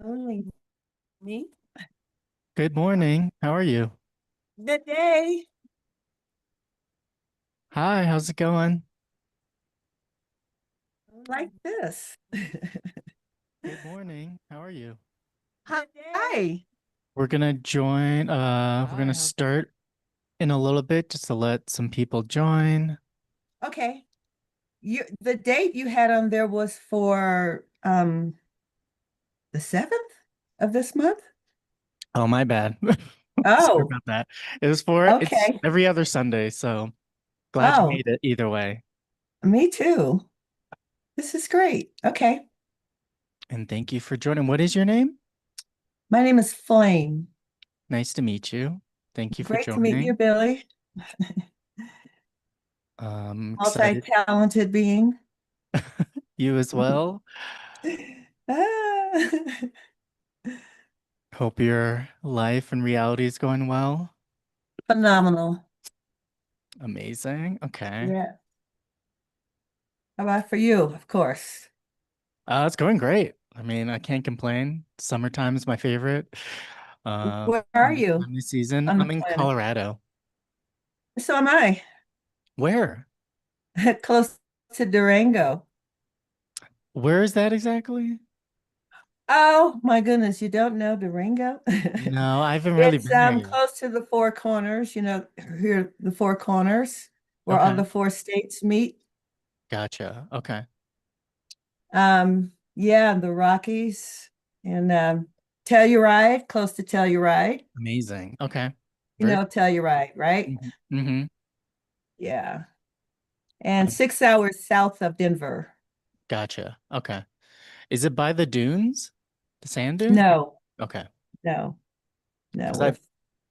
Only me. Good morning. How are you? Good day. Hi, how's it going? Like this. Good morning. How are you? Hi. We're gonna we're gonna start in a little bit just to let some people join. Okay. The date you had on there was for the 7th of this month? Oh, my bad. Sorry Oh, about that. It's okay. every other Sunday, so glad you Oh, made it either way. me too. This is great. Okay. And thank you for joining. What is your name? My name is Flame. Nice to meet you. Thank you for Great to meet you, joining. Billy. Excited. Multi-talented being. You as well. Ah, Hope your life and reality is going well. phenomenal. Amazing. Okay. Yeah. How about for you, of course? It's going great. I mean, I can't complain. Summertime is my favorite. Where are This you time of season. on the I'm in planet? Colorado. So am I. Where? Close to Durango. Where is that exactly? Oh my goodness, you don't know Durango? No, I haven't really It's been there yet. close to the Four Corners, here the Four Corners where all Okay. the four states meet. Gotcha. Okay. Yeah, the Rockies and Telluride, close to Telluride. Amazing. Okay. You Very know Telluride, right? mm-hmm. Yeah. And 6 hours south of Denver. Gotcha. Okay. Is it by the dunes? The sand dunes? No, Okay. no, no. Because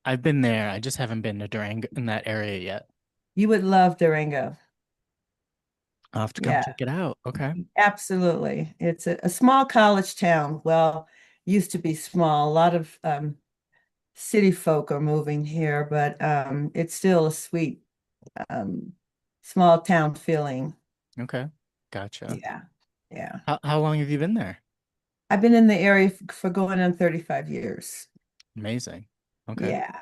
I've been there. I just haven't been to Durango in that area yet. You would love Durango. I'll have to come Yeah. check it out. Okay. Absolutely. It's a small college town. Well, used to be small. A lot of city folk are moving here, but it's still a sweet um, small town feeling. Okay. Gotcha. Yeah. Yeah. How long have you been there? I've been in the area for going on 35 years. Amazing. Okay. Yeah.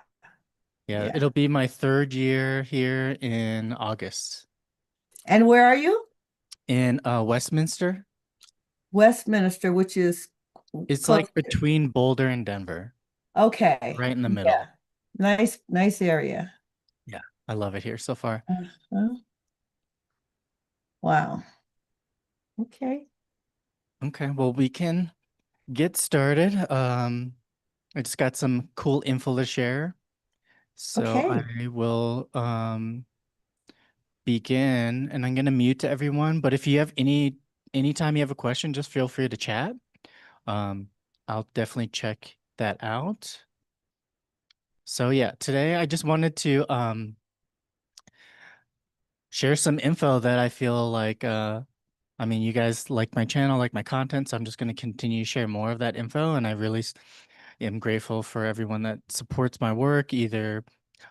Yeah, Yeah. it'll be my third year here in August And where are you? in Westminster. Westminster, which is It's close like to. between Boulder and Denver, Okay. right in the Yeah. middle. Nice, nice area. Yeah, I love it here so far. Uh-huh. Wow. Okay. Okay, well, we can get started. I just got some cool info to share. So Okay. I will begin and I'm gonna mute to everyone, but if you have anytime you have a question, just feel free to chat. Um, I'll definitely check that out. So yeah, today I just wanted to share some info that I feel like I mean you guys like my channel, like my content, so I'm just going to continue to share more of that info and I really am grateful for everyone that supports my work, either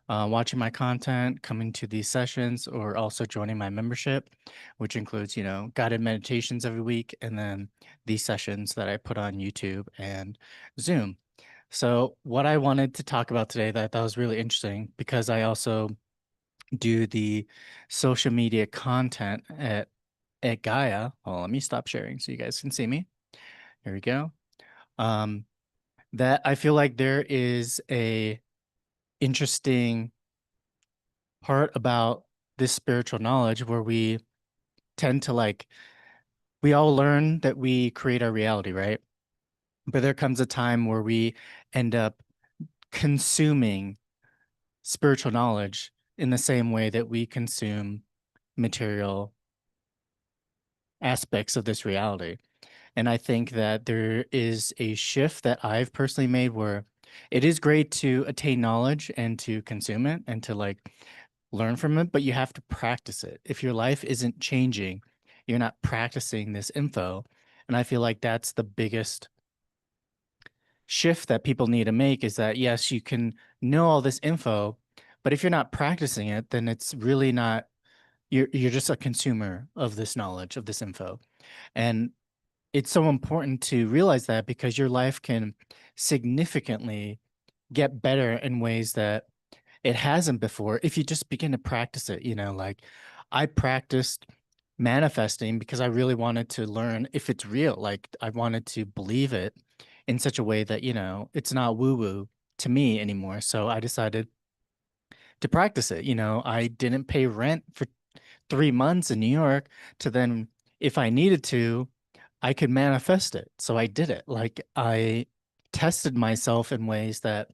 watching my content, coming to these sessions, or also joining my membership, which includes, guided meditations every week and then these sessions that I put on YouTube and Zoom. So what I wanted to talk about today that I thought was really interesting because I also do the social media content at Gaia. Oh, let me stop sharing so you guys can see me. Here we go. Um, that I feel like there is a interesting part about this spiritual knowledge where we tend to we all learn that we create our reality, right? But there comes a time where we end up consuming spiritual knowledge in the same way that we consume material aspects of this reality. And I think that there is a shift that I've personally made where it is great to attain knowledge and to consume it and to learn from it, but you have to practice it. If your life isn't changing, you're not practicing this info. And I feel like that's the biggest shift that people need to make is that yes, you can know all this info, but if you're not practicing it, then it's really not you're just a consumer of this knowledge, of this info. And it's so important to realize that because your life can significantly get better in ways that it hasn't before if you just begin to practice it. Like I practiced manifesting because I really wanted to learn if it's real. Like I wanted to believe it in such a way that, it's not woo woo to me anymore. So I decided to practice it. I didn't pay rent for 3 months in New York to then, if I needed to, I could manifest it. So I did it. Like I tested myself in ways that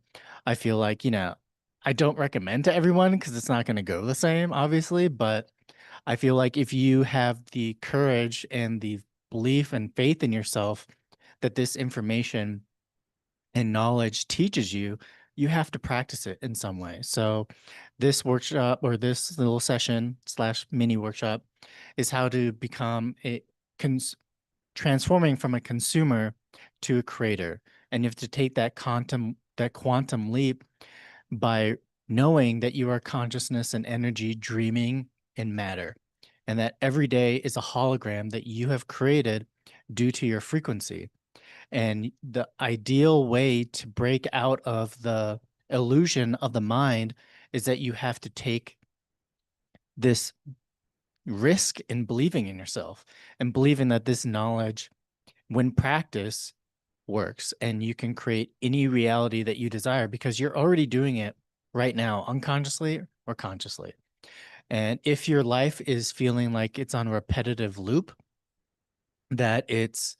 I feel like, I don't recommend to everyone because it's not going to go the same, obviously. But I feel like if you have the courage and the belief and faith in yourself that this information and knowledge teaches you, you have to practice it in some way. So, this workshop or this little session slash mini workshop is how to become a cons- transforming from a consumer to a creator. And you have to take that quantum leap by knowing that you are consciousness and energy dreaming in matter, and that every day is a hologram that you have created due to your frequency. And the ideal way to break out of the illusion of the mind is that you have to take this risk in believing in yourself and believing that this knowledge, when practice, works and you can create any reality that you desire because you're already doing it right now, unconsciously or consciously. And if your life is feeling like it's on a repetitive loop, that it's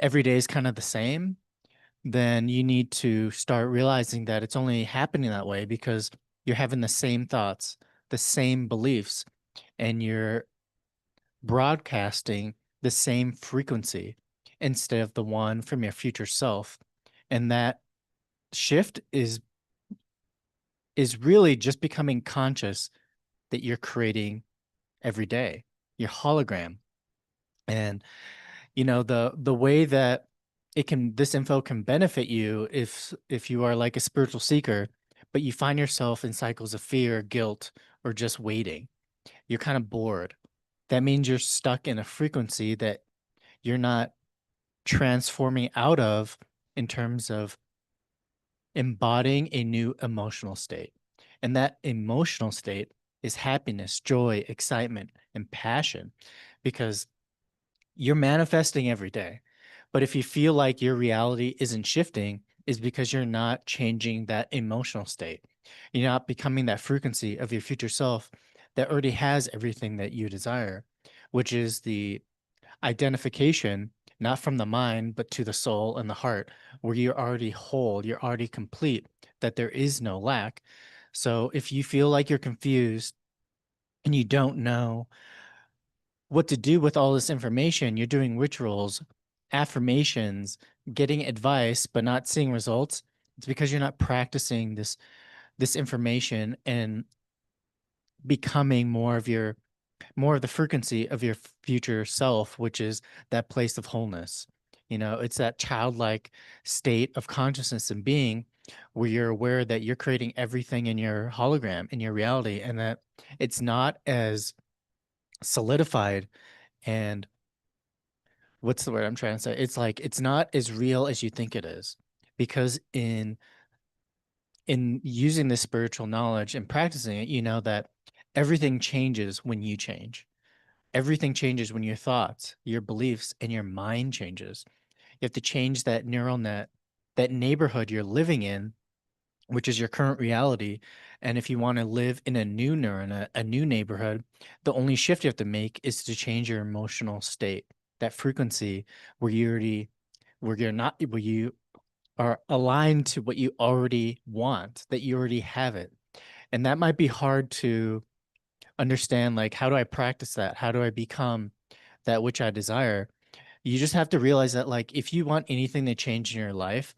every day is kind of the same, then you need to start realizing that it's only happening that way because you're having the same thoughts, the same beliefs, and you're broadcasting the same frequency instead of the one from your future self. And that shift is really just becoming conscious that you're creating every day, your hologram. And the way that it can this info can benefit you if you are like a spiritual seeker, but you find yourself in cycles of fear, guilt, or just waiting. You're kind of bored. That means you're stuck in a frequency that you're not transforming out of in terms of embodying a new emotional state. And that emotional state is happiness, joy, excitement, and passion because you're manifesting every day. But if you feel like your reality isn't shifting, is because you're not changing that emotional state. You're not becoming that frequency of your future self that already has everything that you desire, which is the identification, not from the mind, but to the soul and the heart, where you're already whole, you're already complete, that there is no lack. So if you feel like you're confused and you don't know what to do with all this information, you're doing rituals, affirmations, getting advice, but not seeing results, it's because you're not practicing this information and becoming more of the frequency of your future self, which is that place of wholeness. It's that childlike state of consciousness and being where you're aware that you're creating everything in your hologram, in your reality, and that it's not as solidified and what's the word I'm trying to say? It's like it's not as real as you think it is. Because in using this spiritual knowledge and practicing it, you know that everything changes when you change. Everything changes when your thoughts, your beliefs, and your mind changes. You have to change that neural net, that neighborhood you're living in, which is your current reality. And if you want to live in a new neuronet, a new neighborhood, the only shift you have to make is to change your emotional state, that frequency where you are aligned to what you already want, that you already have it. And that might be hard to understand. Like, how do I practice that? How do I become that which I desire? You just have to realize that, like, if you want anything to change in your life,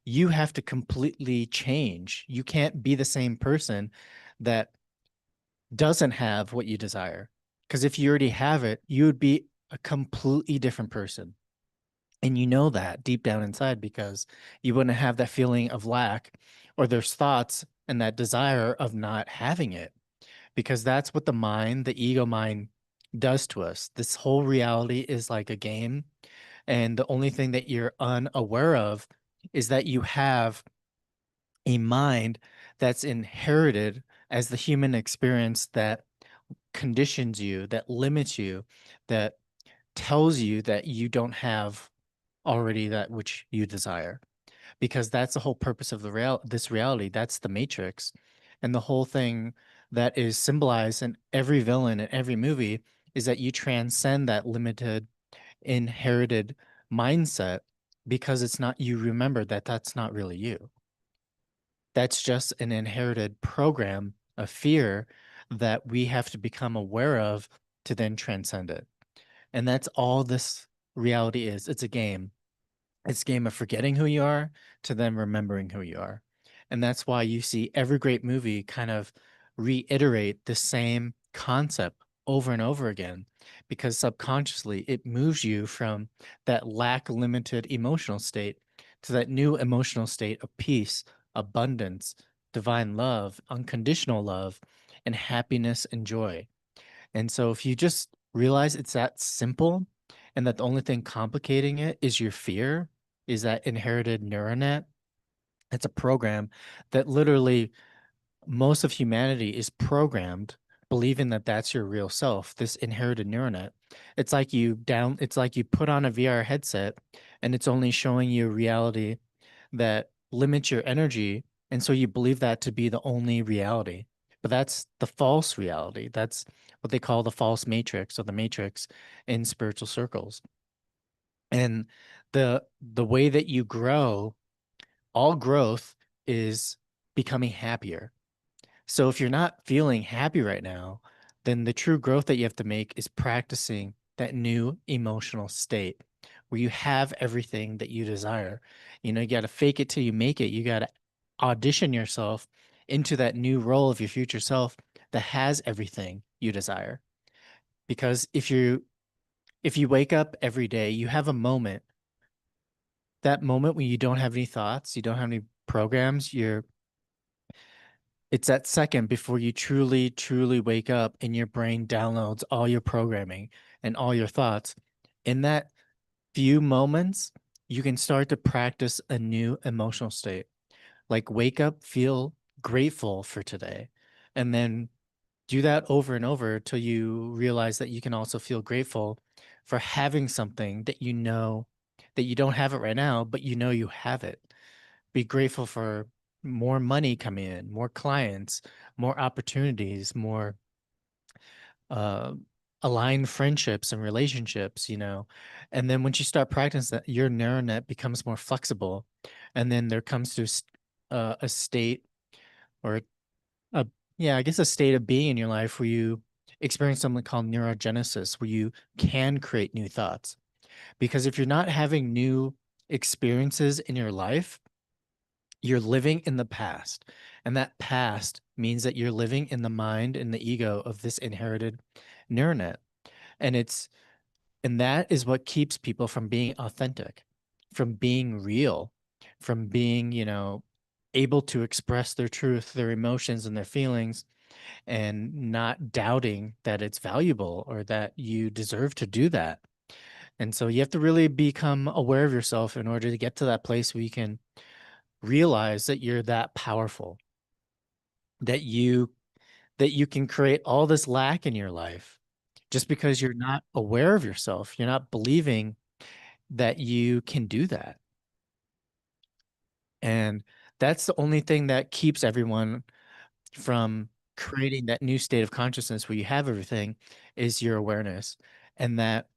you have to completely change. You can't be the same person that doesn't have what you desire. Because if you already have it, you would be a completely different person. And you know that deep down inside because you wouldn't have that feeling of lack or those thoughts and that desire of not having it. Because that's what the mind, the ego mind, does to us. This whole reality is like a game And the only thing that you're unaware of is that you have a mind that's inherited as the human experience that conditions you, that limits you, that tells you that you don't have already that which you desire. Because that's the whole purpose of this reality. That's the Matrix. And the whole thing that is symbolized in every villain in every movie is that you transcend that limited, inherited mindset because it's not, you remember that that's not really you. That's just an inherited program of fear that we have to become aware of to then transcend it. And that's all this reality is. It's a game. It's a game of forgetting who you are to then remembering who you are. And that's why you see every great movie kind of reiterate the same concept over and over again, because subconsciously it moves you from that lack limited emotional state to that new emotional state of peace, abundance, divine love, unconditional love, and happiness and joy. And so if you just realize it's that simple and that the only thing complicating it is your fear, is that inherited neuronet, it's a program that literally most of humanity is programmed believing that that's your real self, this inherited neuronet. It's like you put on a VR headset and it's only showing you a reality that limits your energy. And so you believe that to be the only reality. But that's the false reality. That's what they call the false matrix or the matrix in spiritual circles. And the way that you grow, all growth is becoming happier. So if you're not feeling happy right now, then the true growth that you have to make is practicing that new emotional state where you have everything that you desire. You know, you got to fake it till you make it. You got to audition yourself into that new role of your future self that has everything you desire. Because if you wake up every day, you have a moment, that moment when you don't have any thoughts, you don't have any programs, it's that second before you truly, truly wake up and your brain downloads all your programming and all your thoughts. In that few moments, you can start to practice a new emotional state. Like wake up, feel grateful for today, and then do that over and over till you realize that you can also feel grateful for having something that you know that you don't have it right now, but you know you have it. Be grateful for more money coming in, more clients, more opportunities, more uh, aligned friendships and relationships, you know. And then once you start practicing that, your neural net becomes more flexible. And then there comes to a state or a, yeah, I guess a state of being in your life where you experience something called neurogenesis, where you can create new thoughts. Because if you're not having new experiences in your life, you're living in the past. And that past means that you're living in the mind and the ego of this inherited neuronet. And and that is what keeps people from being authentic, from being real, from being, you know, able to express their truth, their emotions and their feelings, and not doubting that it's valuable or that you deserve to do that. And so you have to really become aware of yourself in order to get to that place where you can realize that you're that powerful, that you can create all this lack in your life just because you're not aware of yourself. You're not believing that you can do that. And that's the only thing that keeps everyone from creating that new state of consciousness where you have everything is your awareness and that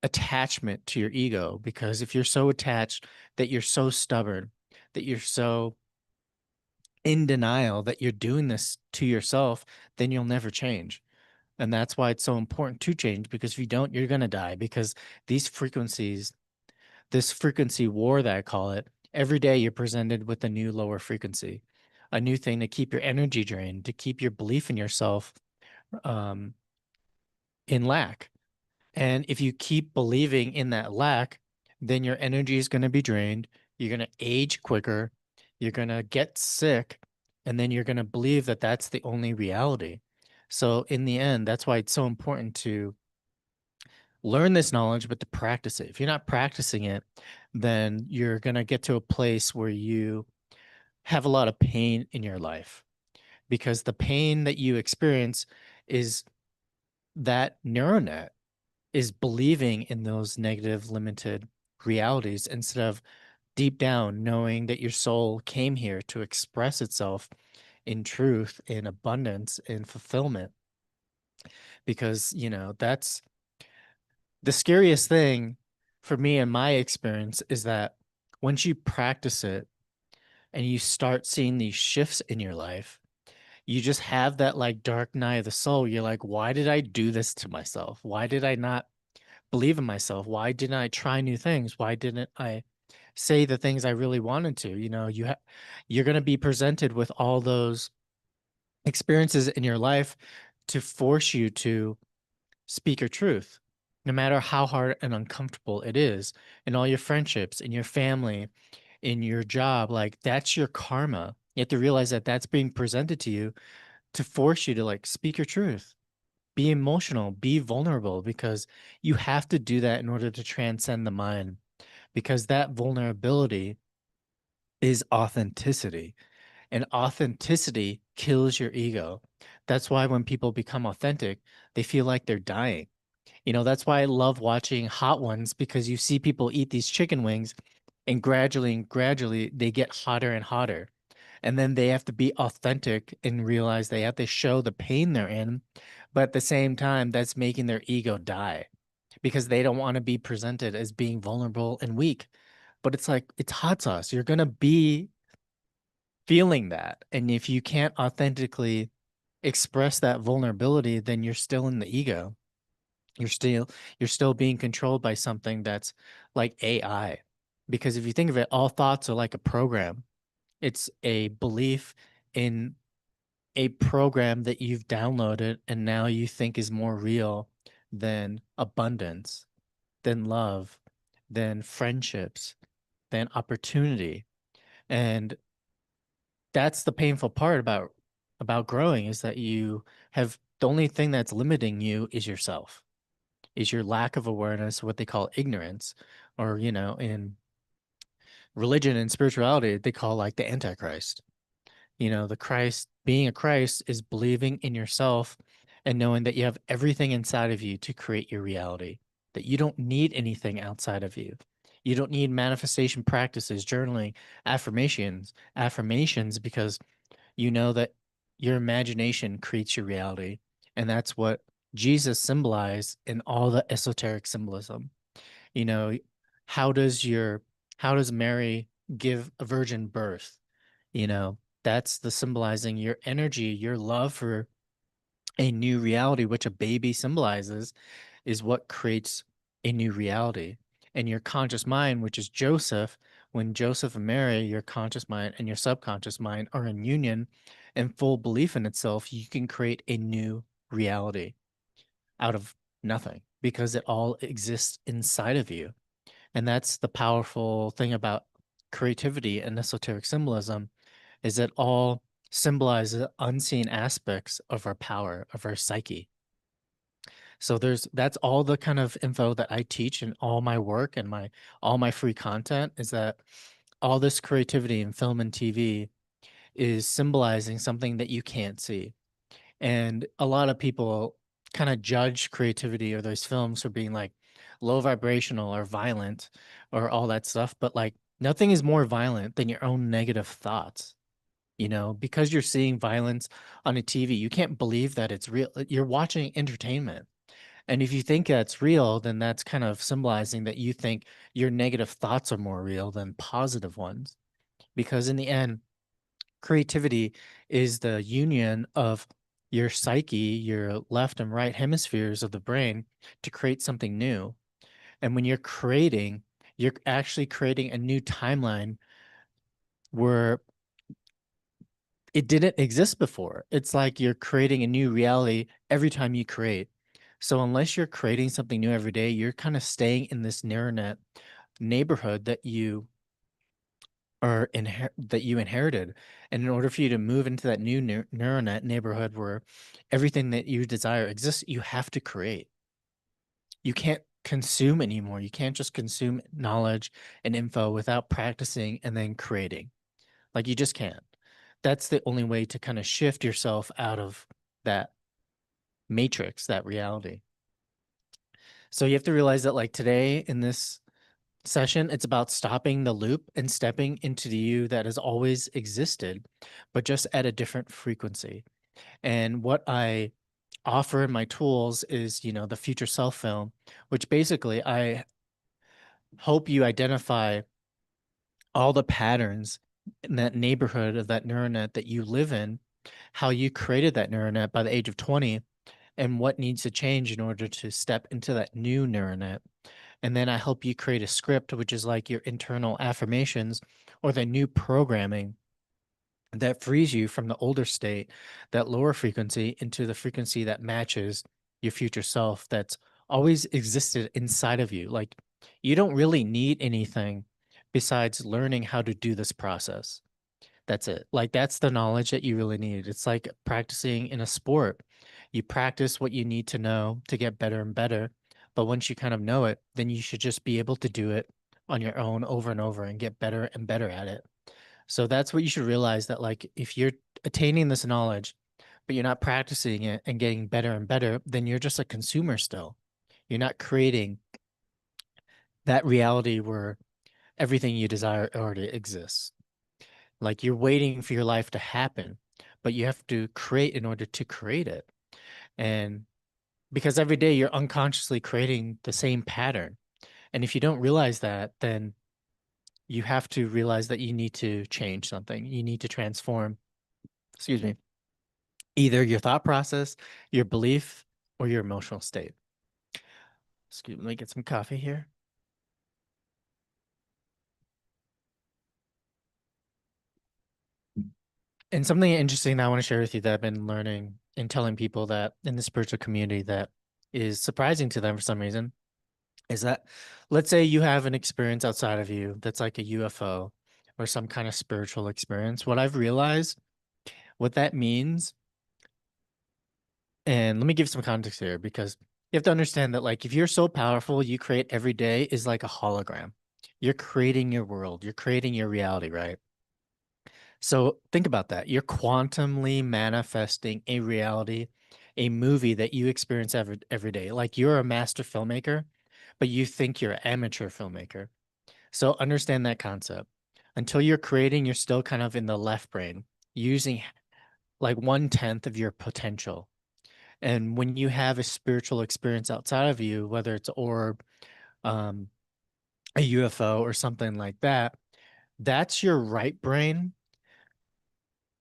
attachment to your ego. Because if you're so attached that you're so stubborn, that you're so in denial that you're doing this to yourself, then you'll never change. And that's why it's so important to change, because if you don't, you're going to die. Because these frequencies, this frequency war that I call it, every day you're presented with a new lower frequency, a new thing to keep your energy drained, to keep your belief in yourself um, in lack. And if you keep believing in that lack, then your energy is going to be drained. You're going to age quicker. You're going to get sick. And then you're going to believe that that's the only reality. So, in the end, that's why it's so important to learn this knowledge, but to practice it. If you're not practicing it, then you're going to get to a place where you have a lot of pain in your life, because the pain that you experience is that neuronet is believing in those negative, limited realities instead of deep down knowing that your soul came here to express itself in truth, in abundance, in fulfillment. Because, that's the scariest thing for me in my experience, is that once you practice it and you start seeing these shifts in your life, you just have that like dark night of the soul. You're like, why did I do this to myself? Why did I not believe in myself? Why didn't I try new things? Why didn't I say the things I really wanted to? You're going to be presented with all those experiences in your life to force you to speak your truth, no matter how hard and uncomfortable it is. In all your friendships, in your family, in your job, like that's your karma. You have to realize that that's being presented to you to force you to like speak your truth, be emotional, be vulnerable, because you have to do that in order to transcend the mind, because that vulnerability is authenticity, and authenticity kills your ego. That's why when people become authentic, they feel like they're dying. That's why I love watching Hot Ones, because you see people eat these chicken wings and gradually they get hotter and hotter. And then they have to be authentic and realize they have to show the pain they're in. But at the same time, that's making their ego die, because they don't want to be presented as being vulnerable and weak. But it's like, it's hot sauce. You're going to be feeling that. And if you can't authentically express that vulnerability, then you're still in the ego. You're still you're still being controlled by something that's like AI. Because if you think of it, all thoughts are like a program. It's a belief in a program that you've downloaded and now you think is more real than abundance, than love, than friendships, than opportunity. And that's the painful part about growing, is that you have the only thing that's limiting you is yourself, is your lack of awareness, what they call ignorance, or in religion and spirituality, they call like the Antichrist. The Christ, being a Christ is believing in yourself and knowing that you have everything inside of you to create your reality, that you don't need anything outside of you. You don't need manifestation practices, journaling, affirmations, because you know that your imagination creates your reality. And that's what Jesus symbolized in all the esoteric symbolism. You know, how does your how does Mary give a virgin birth? That's the symbolizing your energy, your love for a new reality, which a baby symbolizes, is what creates a new reality. And your conscious mind, which is Joseph, when Joseph and Mary, your conscious mind and your subconscious mind are in union and full belief in itself, you can create a new reality out of nothing, because it all exists inside of you. And that's the powerful thing about creativity and esoteric symbolism, is it all symbolizes unseen aspects of our power, of our psyche. So that's all the kind of info that I teach in all my work and my all my free content, is that all this creativity in film and TV is symbolizing something that you can't see. And a lot of people kind of judge creativity or those films for being like low vibrational or violent or all that stuff. But like nothing is more violent than your own negative thoughts. Because you're seeing violence on a TV, you can't believe that it's real. You're watching entertainment. And if you think that's real, then that's kind of symbolizing that you think your negative thoughts are more real than positive ones. Because in the end, creativity is the union of your psyche, your left and right hemispheres of the brain, to create something new. And when you're creating, you're actually creating a new timeline where it didn't exist before. It's like you're creating a new reality every time you create. So unless you're creating something new every day, you're kind of staying in this neuronet neighborhood that you inherited. And in order for you to move into that new neuronet neighborhood where everything that you desire exists, you have to create. You can't consume anymore. You can't just consume knowledge and info without practicing and then creating. Like you just can't. That's the only way to kind of shift yourself out of that matrix, that reality. So you have to realize that like today in this session, it's about stopping the loop and stepping into the you that has always existed, but just at a different frequency. And what I offer in my tools is, the future self film, which basically I hope you identify all the patterns in that neighborhood of that neuronet that you live in, how you created that neuronet by the age of 20, and what needs to change in order to step into that new neuronet. And then I help you create a script, which is like your internal affirmations or the new programming that frees you from the older state, that lower frequency, into the frequency that matches your future self that's always existed inside of you. Like you don't really need anything besides learning how to do this process. That's it. Like that's the knowledge that you really need. It's like practicing in a sport. You practice what you need to know to get better and better. But once you kind of know it, then you should just be able to do it on your own over and over and get better and better at it. So that's what you should realize, that like if you're attaining this knowledge, but you're not practicing it and getting better and better, then you're just a consumer still. You're not creating that reality where everything you desire already exists. Like you're waiting for your life to happen, but you have to create in order to create it. And because every day you're unconsciously creating the same pattern. And if you don't realize that, then you have to realize that you need to change something. You need to transform, excuse me, either your thought process, your belief, or your emotional state. Excuse me, let me get some coffee here. And something interesting that I want to share with you that I've been learning and telling people that in the spiritual community that is surprising to them for some reason is that, let's say you have an experience outside of you that's like a UFO or some kind of spiritual experience. What I've realized, what that means, and let me give some context here, because you have to understand that like if you're so powerful, you create every day is like a hologram. You're creating your world, you're creating your reality, right? So think about that. You're quantumly manifesting a reality, a movie that you experience every day. Like you're a master filmmaker, but you think you're an amateur filmmaker. So understand that concept. Until you're creating, you're still kind of in the left brain, using like 1/10 of your potential. And when you have a spiritual experience outside of you, whether it's orb, um, a UFO, or something like that, that's your right brain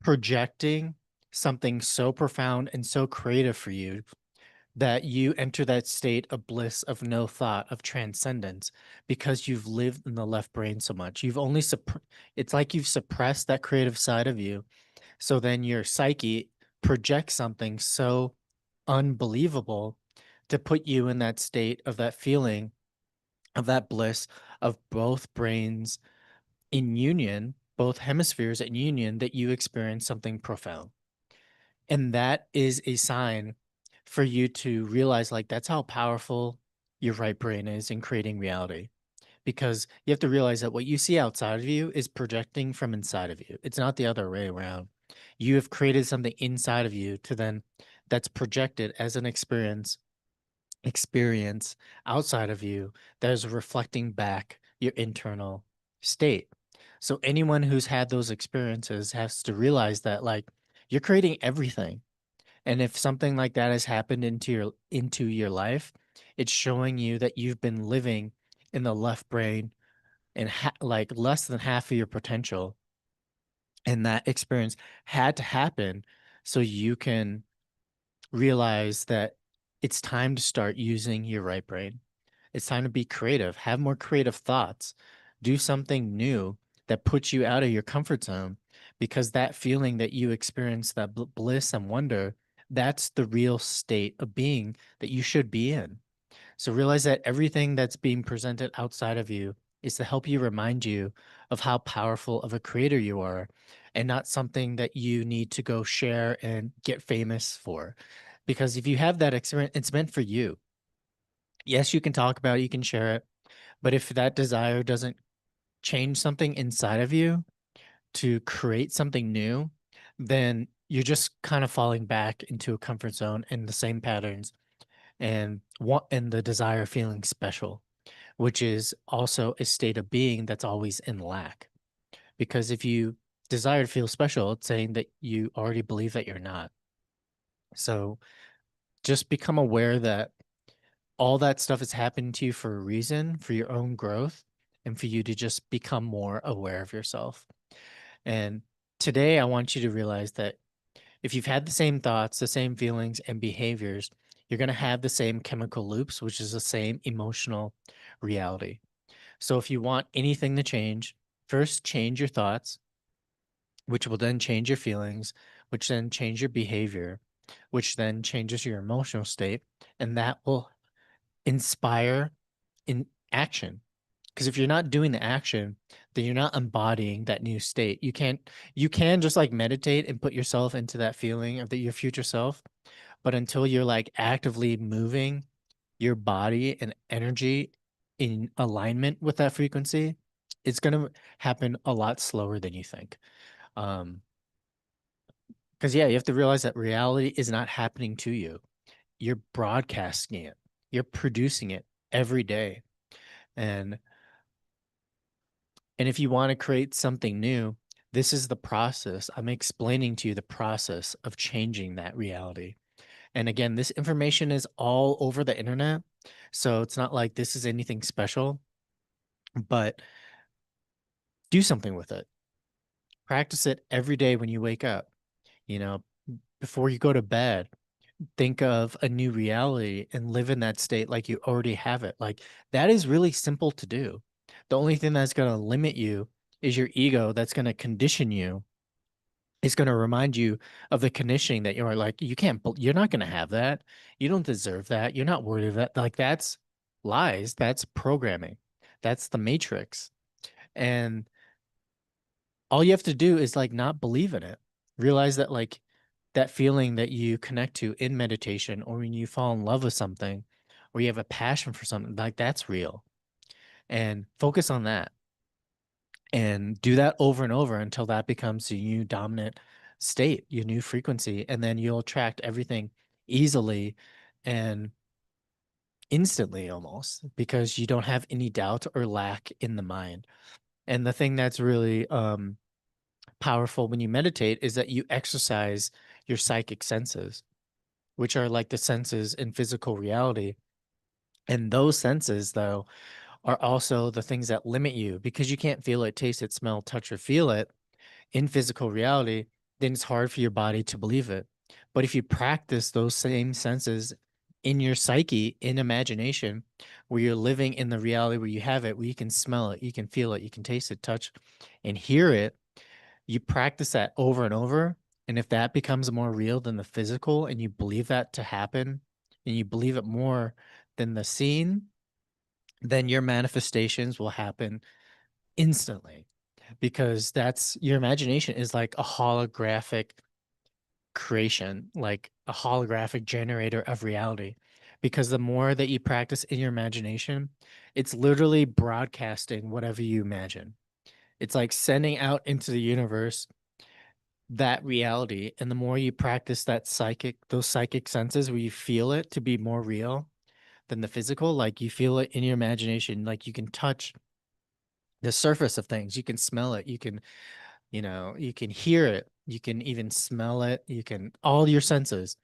projecting something so profound and so creative for you that you enter that state of bliss, of no thought, of transcendence, because you've lived in the left brain so much. You've only it's like you've suppressed that creative side of you. So then your psyche projects something so unbelievable to put you in that state of that feeling, of that bliss, of both brains in union, both hemispheres in union, that you experience something profound. And that is a sign for you to realize like that's how powerful your right brain is in creating reality. Because you have to realize that what you see outside of you is projecting from inside of you. It's not the other way around. You have created something inside of you to then that's projected as an experience outside of you that is reflecting back your internal state. So anyone who's had those experiences has to realize that like you're creating everything. And if something like that has happened into your life, it's showing you that you've been living in the left brain and like less than half of your potential. And that experience had to happen so you can realize that it's time to start using your right brain. It's time to be creative, have more creative thoughts, do something new that puts you out of your comfort zone, because that feeling that you experience, that bliss and wonder, that's the real state of being that you should be in. So realize that everything that's being presented outside of you is to help you, remind you of how powerful of a creator you are, and not something that you need to go share and get famous for. Because if you have that experience, it's meant for you. Yes, you can talk about it, you can share it, but if that desire doesn't change something inside of you to create something new, then you're just kind of falling back into a comfort zone in the same patterns and the desire of feeling special, which is also a state of being that's always in lack. Because if you desire to feel special, it's saying that you already believe that you're not. So just become aware that all that stuff is happening to you for a reason, for your own growth, and for you to just become more aware of yourself. And today, I want you to realize that if you've had the same thoughts, the same feelings, and behaviors, you're going to have the same chemical loops, which is the same emotional reality. So if you want anything to change, first change your thoughts, which will then change your feelings, which then change your behavior, which then changes your emotional state, and that will inspire in action. Because if you're not doing the action, then you're not embodying that new state. You can just like meditate and put yourself into that feeling of your future self, but until you're like actively moving your body and energy in alignment with that frequency, it's gonna happen a lot slower than you think. Um, because yeah, you have to realize that reality is not happening to you. You're broadcasting it. You're producing it every day. And And if you want to create something new, this is the process. I'm explaining to you the process of changing that reality. And again, this information is all over the internet. So it's not like this is anything special, but do something with it. Practice it every day when you wake up, you know, before you go to bed. Think of a new reality and live in that state like you already have it. Like that is really simple to do. The only thing that's going to limit you is your ego that's going to condition you. It's going to remind you of the conditioning that you're like, you can't, you're not going to have that. You don't deserve that. You're not worthy of that. Like that's lies. That's programming. That's the matrix. And all you have to do is like not believe in it. Realize that like that feeling that you connect to in meditation or when you fall in love with something or you have a passion for something, like that's real. And focus on that and do that over and over until that becomes your new dominant state, your new frequency. And then you'll attract everything easily and instantly almost because you don't have any doubt or lack in the mind. And the thing that's really powerful when you meditate is that you exercise your psychic senses, which are like the senses in physical reality. And those senses, though, are also the things that limit you because you can't feel it, taste it, smell, touch, or feel it in physical reality. Then it's hard for your body to believe it. But if you practice those same senses in your psyche, in imagination, where you're living in the reality where you have it, where you can smell it, you can feel it, you can taste it, touch, and hear it, you practice that over and over. And if that becomes more real than the physical, and you believe that to happen, and you believe it more than the seen, then your manifestations will happen instantly because that's your imagination is like a holographic creation, like a holographic generator of reality. Because the more that you practice in your imagination, it's literally broadcasting whatever you imagine. It's like sending out into the universe that reality. And the more you practice those psychic senses where you feel it to be more real than the physical, like you feel it in your imagination, like you can touch the surface of things, you can smell it, you can hear it, you can even smell it, you can all your senses.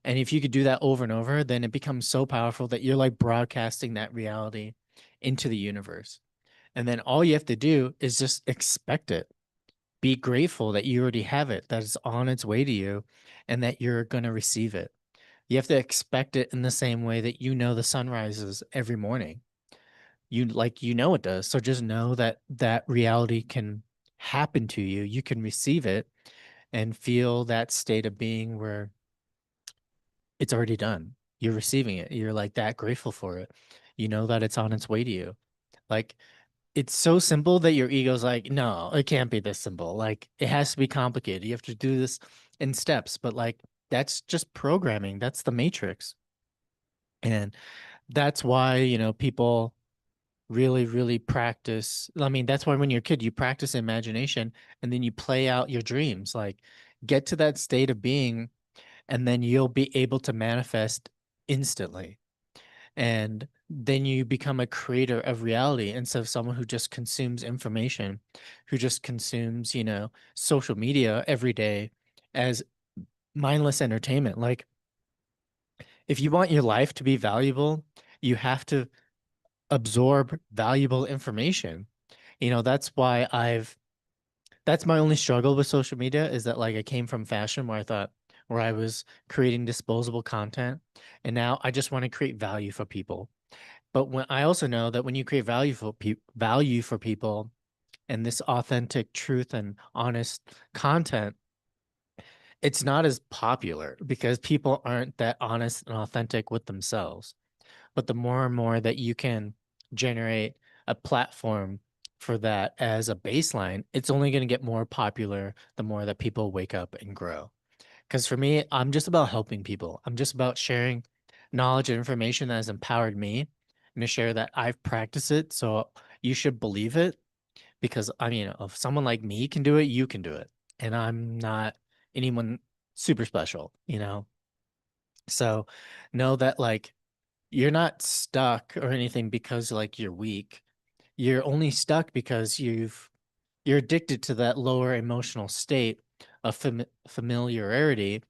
And if you could do that over and over, then it becomes so powerful that you're like broadcasting that reality into the universe. And then all you have to do is just expect it. Be grateful that you already have it, that it's on its way to you, and that you're going to receive it. You have to expect it in the same way that you know the sun rises every morning. You know it does. So just know that that reality can happen to you. You can receive it and feel that state of being where it's already done. You're receiving it. You're like that grateful for it. You know that it's on its way to you. Like it's so simple that your ego's like, no, it can't be this simple. Like it has to be complicated. You have to do this in steps, but like that's just programming. That's the matrix. And that's why, people really, really practice. I mean, that's why when you're a kid, you practice imagination and then you play out your dreams. Like, get to that state of being, and then you'll be able to manifest instantly. And then you become a creator of reality instead of someone who just consumes information, who just consumes, social media every day as mindless entertainment. Like, if you want your life to be valuable, you have to absorb valuable information. That's why that's my only struggle with social media is that like I came from fashion where I was creating disposable content, and now I just want to create value for people. But when I also know that when you create value for people and this authentic truth and honest content, it's not as popular because people aren't that honest and authentic with themselves. But the more and more that you can generate a platform for that as a baseline, it's only going to get more popular the more that people wake up and grow. Because for me, I'm just about helping people. I'm just about sharing knowledge and information that has empowered me and to share that I've practiced it. So you should believe it because I mean, if someone like me can do it, you can do it. And I'm not anyone super special. So know that like you're not stuck or anything because like you're weak. You're only stuck because you're addicted to that lower emotional state of familiarity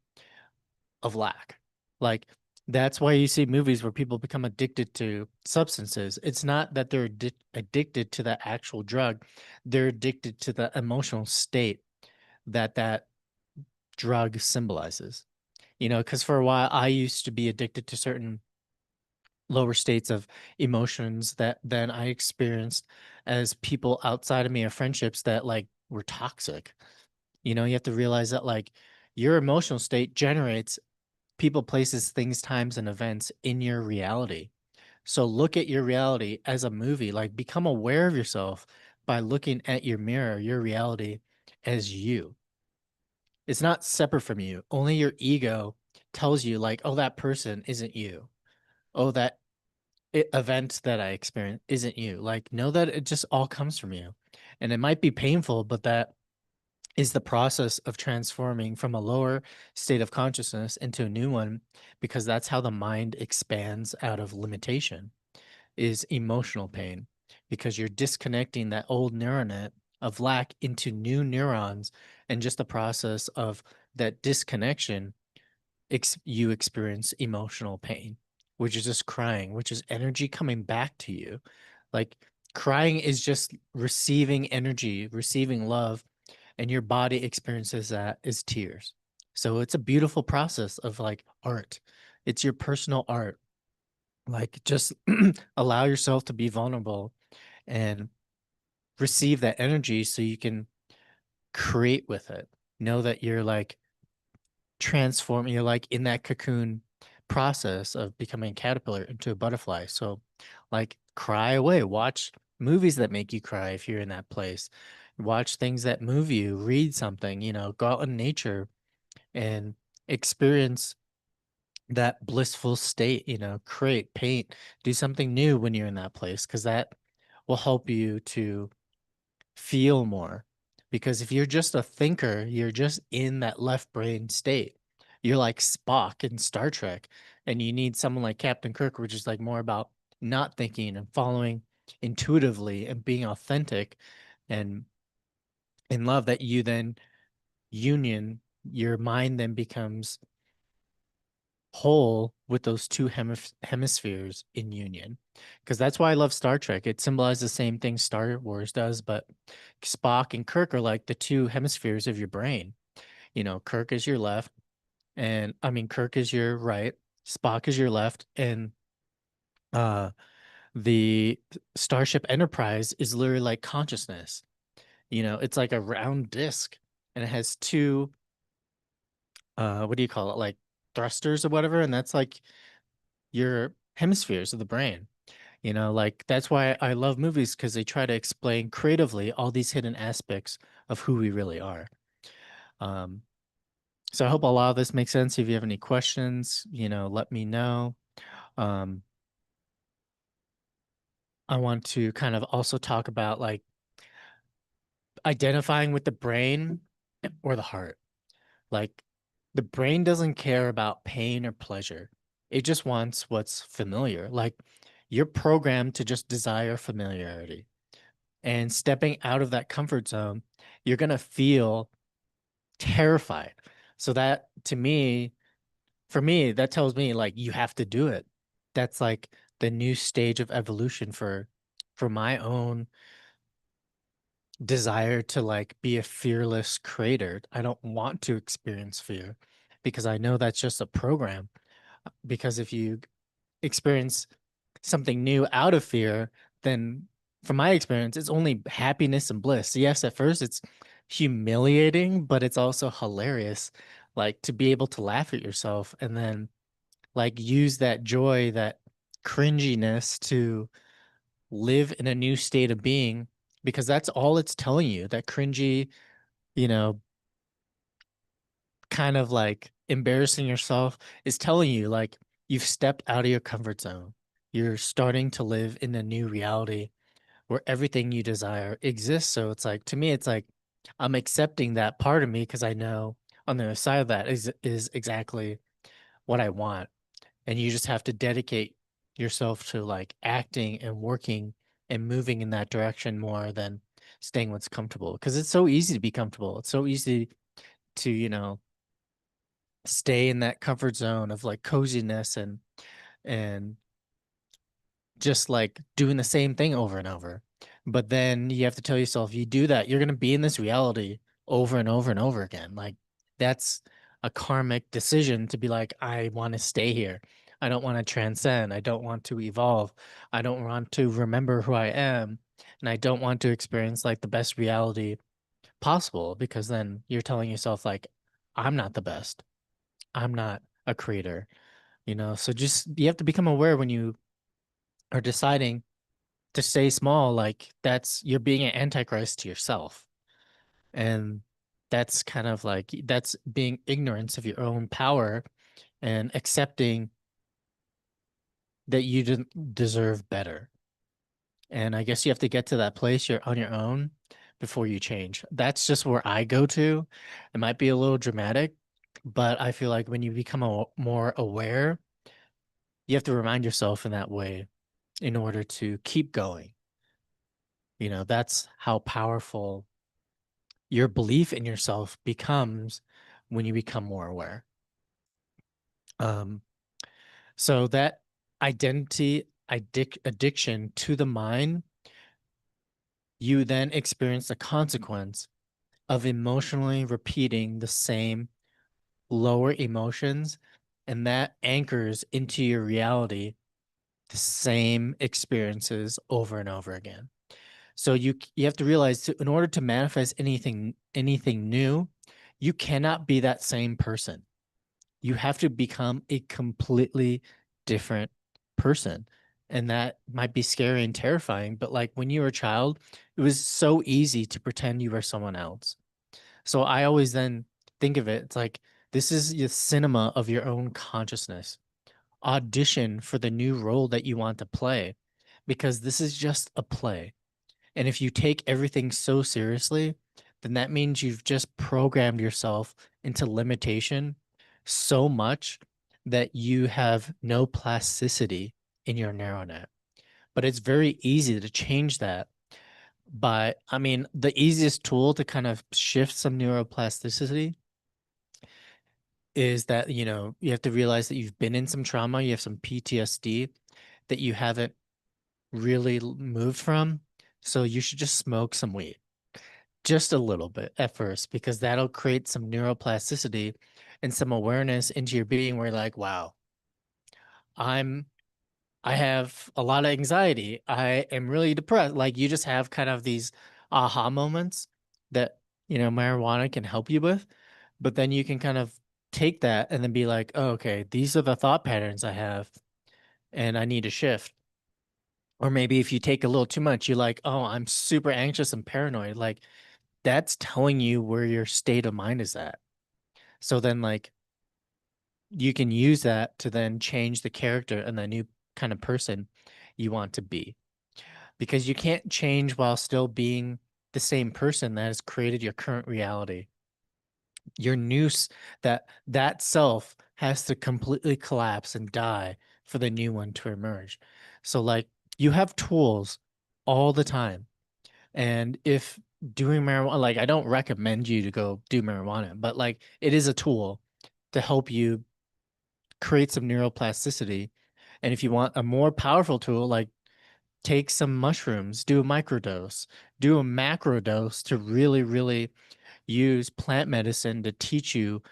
of lack. Like that's why you see movies where people become addicted to substances. It's not that they're addicted to that actual drug. They're addicted to the emotional state that drug symbolizes. Because for a while I used to be addicted to certain lower states of emotions that then I experienced as people outside of me or friendships that like were toxic. You have to realize that like your emotional state generates people, places, things, times, and events in your reality. So look at your reality as a movie, like become aware of yourself by looking at your mirror, your reality as you. It's not separate from you. Only your ego tells you like, oh, that person isn't you. Oh, that event that I experienced isn't you. Like, know that it just all comes from you. And it might be painful, but that is the process of transforming from a lower state of consciousness into a new one, because that's how the mind expands out of limitation is emotional pain, because you're disconnecting that old neuronet of lack into new neurons. And just the process of that disconnection you experience emotional pain, which is just crying, which is energy coming back to you. Like crying is just receiving energy, receiving love, and your body experiences that as tears. So it's a beautiful process of like art. It's your personal art. Like just allow yourself to be vulnerable and receive that energy so you can create with it. Know that you're like transforming, you're like in that cocoon process of becoming a caterpillar into a butterfly. So like cry away, watch movies that make you cry if you're in that place. Watch things that move you, read something, go out in nature and experience that blissful state, create, paint, do something new when you're in that place, because that will help you to feel more. Because if you're just a thinker, you're just in that left brain state. You're like Spock in Star Trek, and you need someone like Captain Kirk, which is like more about not thinking and following intuitively and being authentic and in love, that you then union, your mind then becomes whole with those two hemispheres in union. Because that's why I love Star Trek. It symbolizes the same thing Star Wars does, but Spock and Kirk are like the two hemispheres of your brain. Kirk is your left, and I mean Kirk is your right, Spock is your left, and uh the Starship Enterprise is literally like consciousness. It's like a round disc, and it has two what do you call it? Like thrusters or whatever, and that's like your hemispheres of the brain. Like that's why I love movies, because they try to explain creatively all these hidden aspects of who we really are. Um, so I hope a lot of this makes sense. If you have any questions, let me know. Um, I want to kind of also talk about like identifying with the brain or the heart. Like the brain doesn't care about pain or pleasure. It just wants what's familiar. Like you're programmed to just desire familiarity. And stepping out of that comfort zone, you're going to feel terrified. So that to me, for me, that tells me like you have to do it. That's like the new stage of evolution for my own desire to like be a fearless creator. I don't want to experience fear because I know that's just a program. Because if you experience something new out of fear, then from my experience, it's only happiness and bliss. Yes, at first it's humiliating, but it's also hilarious. Like to be able to laugh at yourself and then like use that joy, that cringiness to live in a new state of being, because that's all it's telling you. That cringy, you know, kind of like embarrassing yourself is telling you like you've stepped out of your comfort zone. You're starting to live in a new reality where everything you desire exists. So it's like to me, it's like I'm accepting that part of me because I know on the other side of that is exactly what I want. And you just have to dedicate yourself to like acting and working and moving in that direction more than staying what's comfortable. Because it's so easy to be comfortable. It's so easy to, stay in that comfort zone of like coziness and just like doing the same thing over and over. But then you have to tell yourself, you do that, you're going to be in this reality over and over and over again. Like that's a karmic decision to be like, I want to stay here. I don't want to transcend. I don't want to evolve. I don't want to remember who I am. And I don't want to experience like the best reality possible because then you're telling yourself, like, I'm not the best. I'm not a creator, So just you have to become aware when you are deciding to stay small, like that's you're being an antichrist to yourself. And that's kind of like that's being ignorance of your own power and accepting that you didn't deserve better. And I guess you have to get to that place you're on your own before you change. That's just where I go to. It might be a little dramatic, but I feel like when you become more aware, you have to remind yourself in that way in order to keep going. That's how powerful your belief in yourself becomes when you become more aware. Um, so that identity addiction to the mind, you then experience the consequence of emotionally repeating the same lower emotions, and that anchors into your reality the same experiences over and over again. So you have to realize in order to manifest anything new, you cannot be that same person. You have to become a completely different person. And that might be scary and terrifying, but like when you were a child, it was so easy to pretend you were someone else. So I always then think of it, it's like this is the cinema of your own consciousness. Audition for the new role that you want to play because this is just a play. And if you take everything so seriously, then that means you've just programmed yourself into limitation so much that you have no plasticity in your neuronet. But it's very easy to change that by, I mean, the easiest tool to kind of shift some neuroplasticity is that, you have to realize that you've been in some trauma, you have some PTSD that you haven't really moved from. So you should just smoke some weed. Just a little bit at first, because that'll create some neuroplasticity and some awareness into your being where you're like, wow, I'm I have a lot of anxiety. I am really depressed. Like you just have kind of these aha moments that, marijuana can help you with. But then you can kind of take that and then be like, oh, okay, these are the thought patterns I have and I need to shift. Or maybe if you take a little too much, you're like, oh, I'm super anxious and paranoid. Like that's telling you where your state of mind is at. So then, like, you can use that to then change the character and the new kind of person you want to be. because you can't change while still being the same person that has created your current reality. Your that self has to completely collapse and die for the new one to emerge. So like you have tools all the time. And if doing marijuana, like I don't recommend you to go do marijuana, but like it is a tool to help you create some neuroplasticity. And if you want a more powerful tool, like take some mushrooms, do a microdose, do a macro dose to really, really use plant medicine to teach you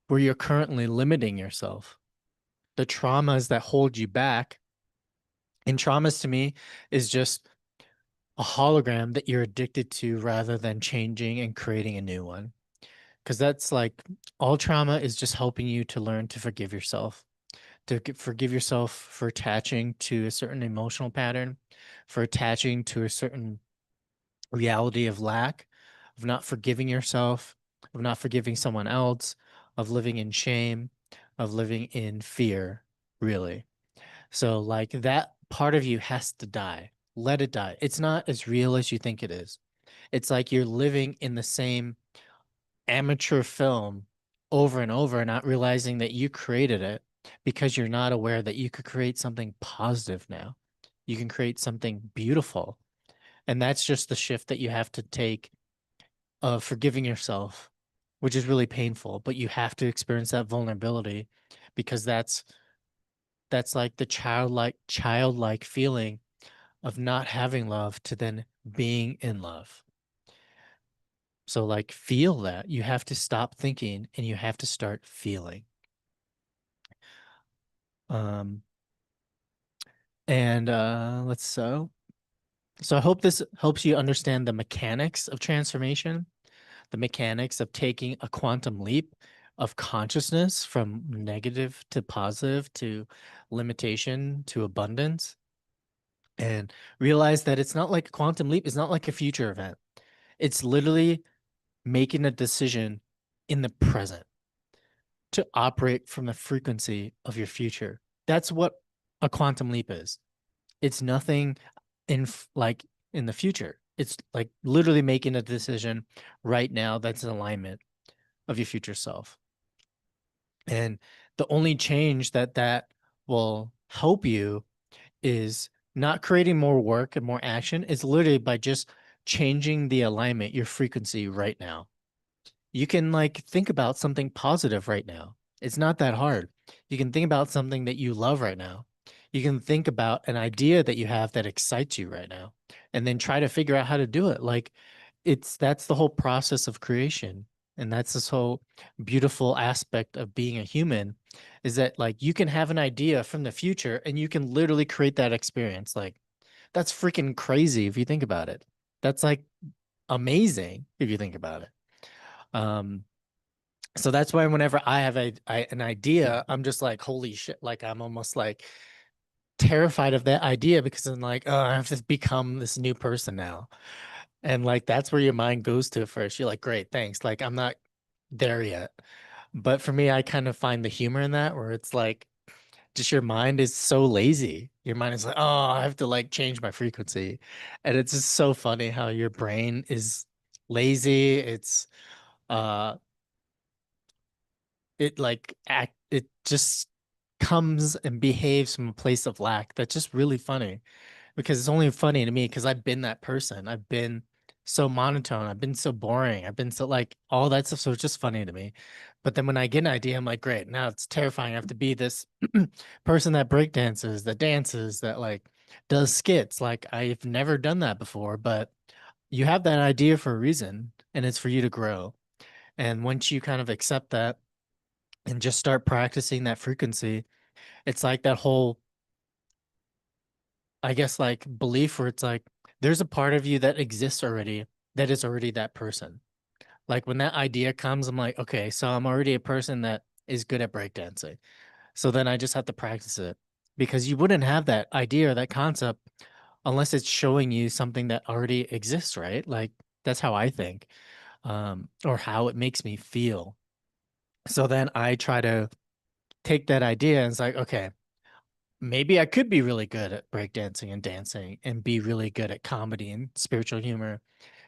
where you're currently limiting yourself, the traumas that hold you back. And traumas to me is just a hologram that you're addicted to rather than changing and creating a new one. Because that's like all trauma is just helping you to learn to forgive yourself, forgive yourself for attaching to a certain emotional pattern, for attaching to a certain reality of lack, of not forgiving yourself, of not forgiving someone else, of living in shame, of living in fear, really. So, like, that part of you has to die. Let it die. It's not as real as you think it is. It's like you're living in the same amateur film over and over, not realizing that you created it because you're not aware that you could create something positive now. You can create something beautiful. And that's just the shift that you have to take of forgiving yourself, which is really painful, but you have to experience that vulnerability because that's like the childlike feeling of not having love to then being in love. So like feel that. You have to stop thinking and you have to start feeling. Um and let's so I hope this helps you understand the mechanics of transformation, the mechanics of taking a quantum leap of consciousness from negative to positive to limitation to abundance, and realize that it's not like a quantum leap, it's not like a future event. It's literally making a decision in the present to operate from the frequency of your future. That's what a quantum leap is. It's nothing like in the future. It's like literally making a decision right now that's in alignment of your future self. And the only change that will help you is not creating more work and more action. Is literally by just changing the alignment, your frequency right now. You can like think about something positive right now. It's not that hard. You can think about something that you love right now. You can think about an idea that you have that excites you right now and then try to figure out how to do it. Like that's the whole process of creation. And that's this whole beautiful aspect of being a human is that like you can have an idea from the future and you can literally create that experience. Like that's freaking crazy if you think about it. That's like amazing if you think about it. Um, so that's why whenever I have an idea, I'm just like, holy shit, like I'm almost like terrified of that idea because I'm like, oh, I have to become this new person now. And like that's where your mind goes to first. You're like, great, thanks. Like I'm not there yet. But for me, I kind of find the humor in that where it's like just your mind is so lazy. Your mind is like, oh, I have to like change my frequency. And it's just so funny how your brain is lazy. Uh it like act it just comes and behaves from a place of lack. That's just really funny because it's only funny to me because I've been that person. I've been so monotone. I've been so boring. I've been so like all that stuff. So it's just funny to me. But then when I get an idea, I'm like, great, now it's terrifying. I have to be this person that breakdances, that dances, that like does skits. Like I've never done that before, but you have that idea for a reason and it's for you to grow. And once you kind of accept that and just start practicing that frequency, it's like that whole, I guess, like belief where it's like there's a part of you that exists already that is already that person. Like when that idea comes, I'm like, okay, so I'm already a person that is good at breakdancing. So then I just have to practice it because you wouldn't have that idea or that concept unless it's showing you something that already exists, right? Like that's how I think, or how it makes me feel. So then I try to take that idea and it's like, okay, maybe I could be really good at breakdancing and dancing and be really good at comedy and spiritual humor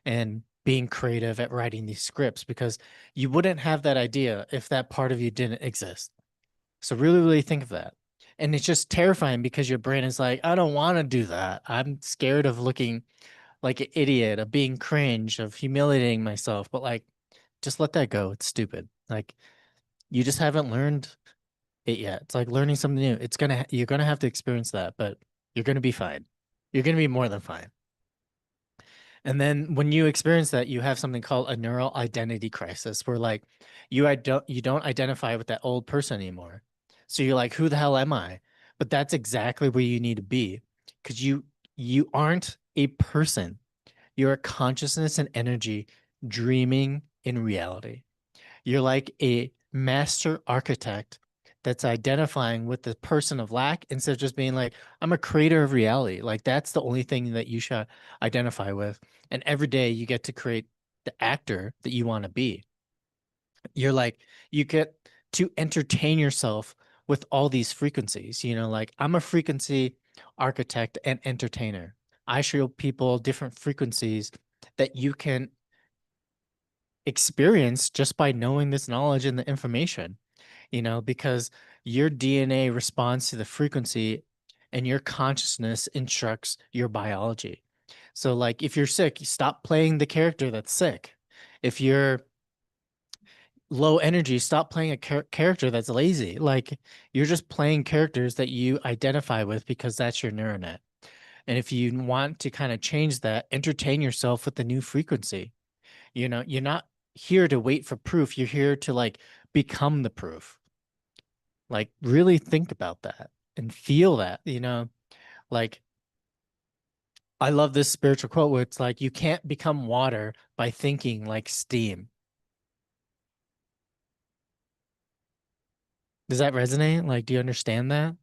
and being creative at writing these scripts because you wouldn't have that idea if that part of you didn't exist. So really, really think of that. And it's just terrifying because your brain is like, I don't want to do that. I'm scared of looking like an idiot, of being cringe, of humiliating myself. But like, just let that go. It's stupid. Like, you just haven't learned it yet. It's like learning something new. You're gonna have to experience that, but you're gonna be fine. You're gonna be more than fine. And then when you experience that, you have something called a neural identity crisis, where like you don't identify with that old person anymore. So you're like, who the hell am I? But that's exactly where you need to be, because you aren't a person. You're a consciousness and energy dreaming in reality. You're like a master architect that's identifying with the person of lack instead of just being like, I'm a creator of reality. Like that's the only thing that you should identify with. And every day you get to create the actor that you want to be. You're like, you get to entertain yourself with all these frequencies. Like I'm a frequency architect and entertainer. I show people different frequencies that you can experience just by knowing this knowledge and the information, because your DNA responds to the frequency and your consciousness instructs your biology. So, like, if you're sick, you stop playing the character that's sick. If you're low energy, stop playing a character that's lazy. Like, you're just playing characters that you identify with because that's your neuronet. And if you want to kind of change that, entertain yourself with the new frequency. You're not here to wait for proof. You're here to like become the proof. Like really think about that and feel that. Like I love this spiritual quote where it's like, you can't become water by thinking like steam. Does that resonate? Like, do you understand that?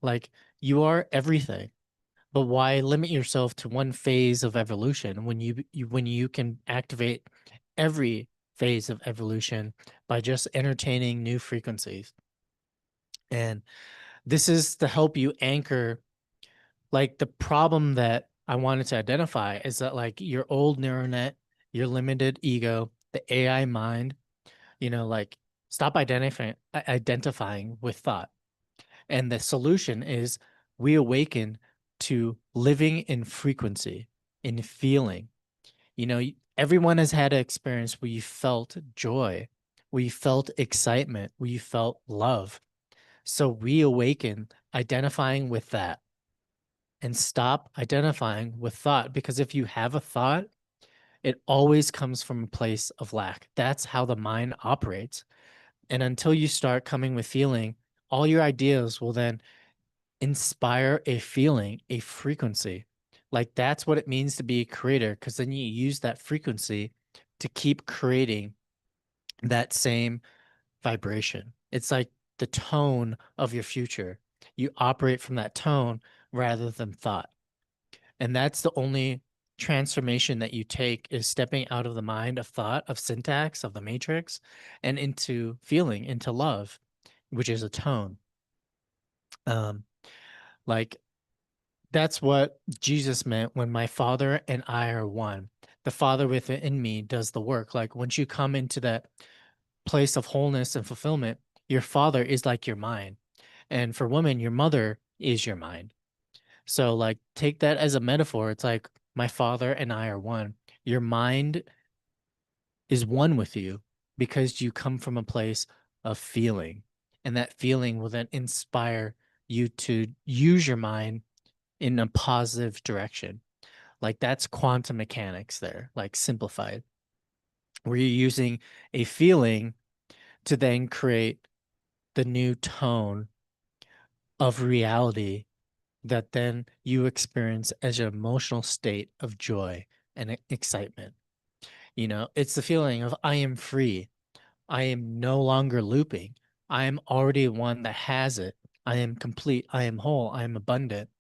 Like, you are everything, but why limit yourself to one phase of evolution when you can activate every phase of evolution by just entertaining new frequencies? And this is to help you anchor. Like the problem that I wanted to identify is that like your old neuronet, your limited ego, the AI mind, like stop identifying with thought. And the solution is we awaken to living in frequency, in feeling. Everyone has had an experience where you felt joy, where you felt excitement, where you felt love. So we awaken identifying with that and stop identifying with thought. Because if you have a thought, it always comes from a place of lack. That's how the mind operates. And until you start coming with feeling, all your ideas will then inspire a feeling, a frequency. Like that's what it means to be a creator, because then you use that frequency to keep creating that same vibration. It's like the tone of your future. You operate from that tone rather than thought. And that's the only transformation that you take, is stepping out of the mind of thought, of syntax, of the matrix, and into feeling, into love, which is a tone. Um, like that's what Jesus meant when my Father and I are one. The Father within me does the work. Like once you come into that place of wholeness and fulfillment, your Father is like your mind. And for women, your mother is your mind. So like take that as a metaphor. It's like my Father and I are one. Your mind is one with you because you come from a place of feeling. And that feeling will then inspire you to use your mind in a positive direction. Like that's quantum mechanics there, like simplified, where you're using a feeling to then create the new tone of reality that then you experience as an emotional state of joy and excitement. It's the feeling of I am free. I am no longer looping. I am already one that has it. I am complete. I am whole. I am abundant.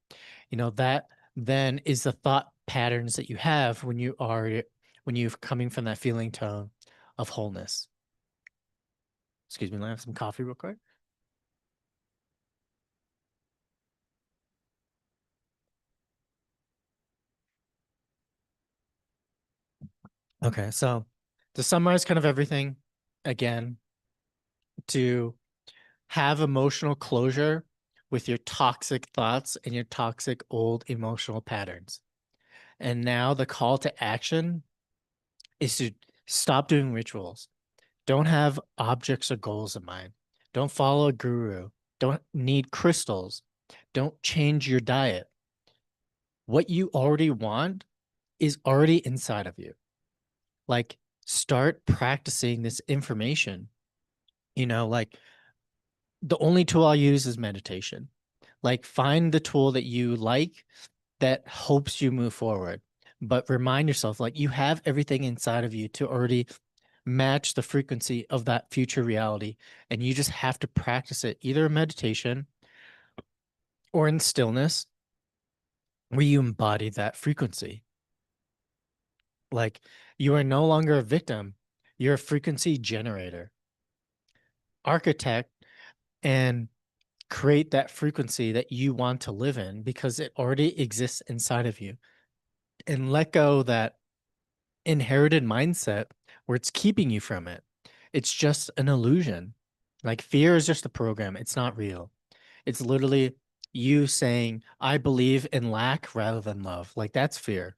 That then is the thought patterns that you have when you're coming from that feeling tone of wholeness. Excuse me, let me have some coffee real quick. Okay, so to summarize kind of everything again, to have emotional closure with your toxic thoughts and your toxic old emotional patterns. And now the call to action is to stop doing rituals. Don't have objects or goals in mind. Don't follow a guru. Don't need crystals. Don't change your diet. What you already want is already inside of you. Like, start practicing this information. Like the only tool I'll use is meditation. Like, find the tool that you like that helps you move forward. But remind yourself, like, you have everything inside of you to already match the frequency of that future reality. And you just have to practice it either in meditation or in stillness where you embody that frequency. Like, you are no longer a victim, you're a frequency generator, architect, and create that frequency that you want to live in because it already exists inside of you. And let go that inherited mindset where it's keeping you from it. It's just an illusion. Like, fear is just a program, it's not real. It's literally you saying, I believe in lack rather than love. Like, that's fear.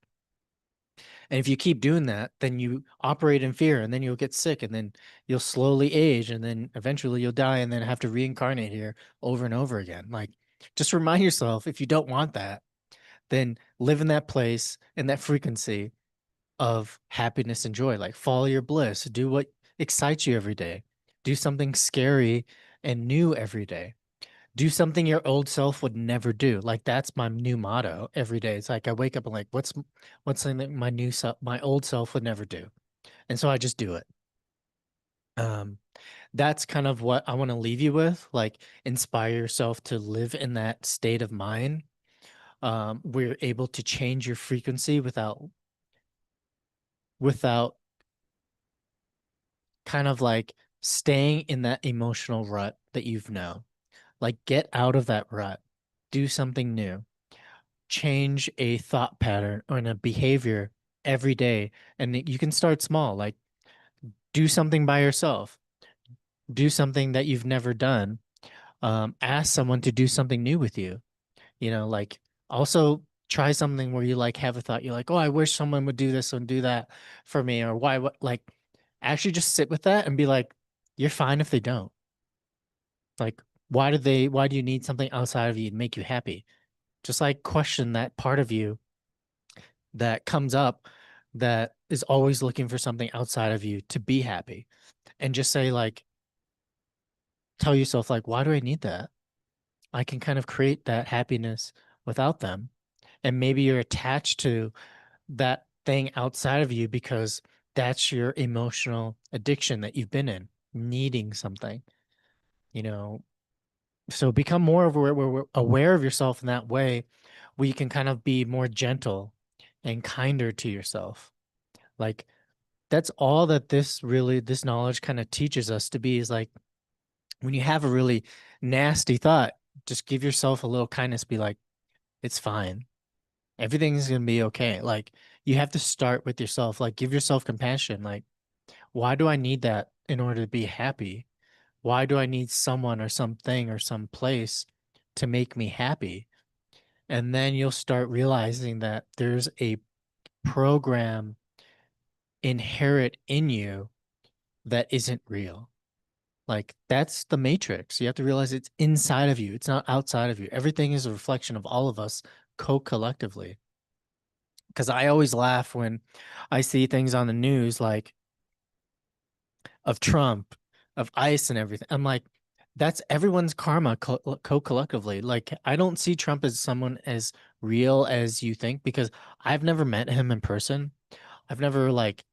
And if you keep doing that, then you operate in fear and then you'll get sick and then you'll slowly age and then eventually you'll die and then have to reincarnate here over and over again. Like, just remind yourself, if you don't want that, then live in that place and that frequency of happiness and joy. Like, follow your bliss, do what excites you every day, do something scary and new every day. Do something your old self would never do. Like, that's my new motto every day. It's like I wake up and like, what's something that my old self would never do, and so I just do it. Um, that's kind of what I want to leave you with. Like, inspire yourself to live in that state of mind. We're able to change your frequency without kind of like staying in that emotional rut that you've known. Like, get out of that rut, do something new, change a thought pattern or a behavior every day. And you can start small, like do something by yourself, do something that you've never done. Ask someone to do something new with you. Like, also try something where you like have a thought, you're like, oh, I wish someone would do this and do that for me, or why, what, like, actually just sit with that and be like, you're fine if they don't. Like, why do you need something outside of you to make you happy? Just like question that part of you that comes up that is always looking for something outside of you to be happy, and just say, like, tell yourself, like, why do I need that? I can kind of create that happiness without them. And maybe you're attached to that thing outside of you because that's your emotional addiction that you've been in, needing something, you know. So become more aware of yourself in that way, where you can kind of be more gentle and kinder to yourself. Like, that's all that this knowledge kind of teaches us to be, is like, when you have a really nasty thought, just give yourself a little kindness, be like, it's fine, everything's gonna be okay. Like, you have to start with yourself, like, give yourself compassion. Like, why do I need that in order to be happy? Why do I need someone or something or some place to make me happy? And then you'll start realizing that there's a program inherent in you that isn't real. Like, that's the matrix. You have to realize it's inside of you. It's not outside of you. Everything is a reflection of all of us co-collectively. Because I always laugh when I see things on the news, like of Trump, of ICE and everything. I'm like, that's everyone's karma co-collectively. Like, I don't see Trump as someone as real as you think, because I've never met him in person. I've never like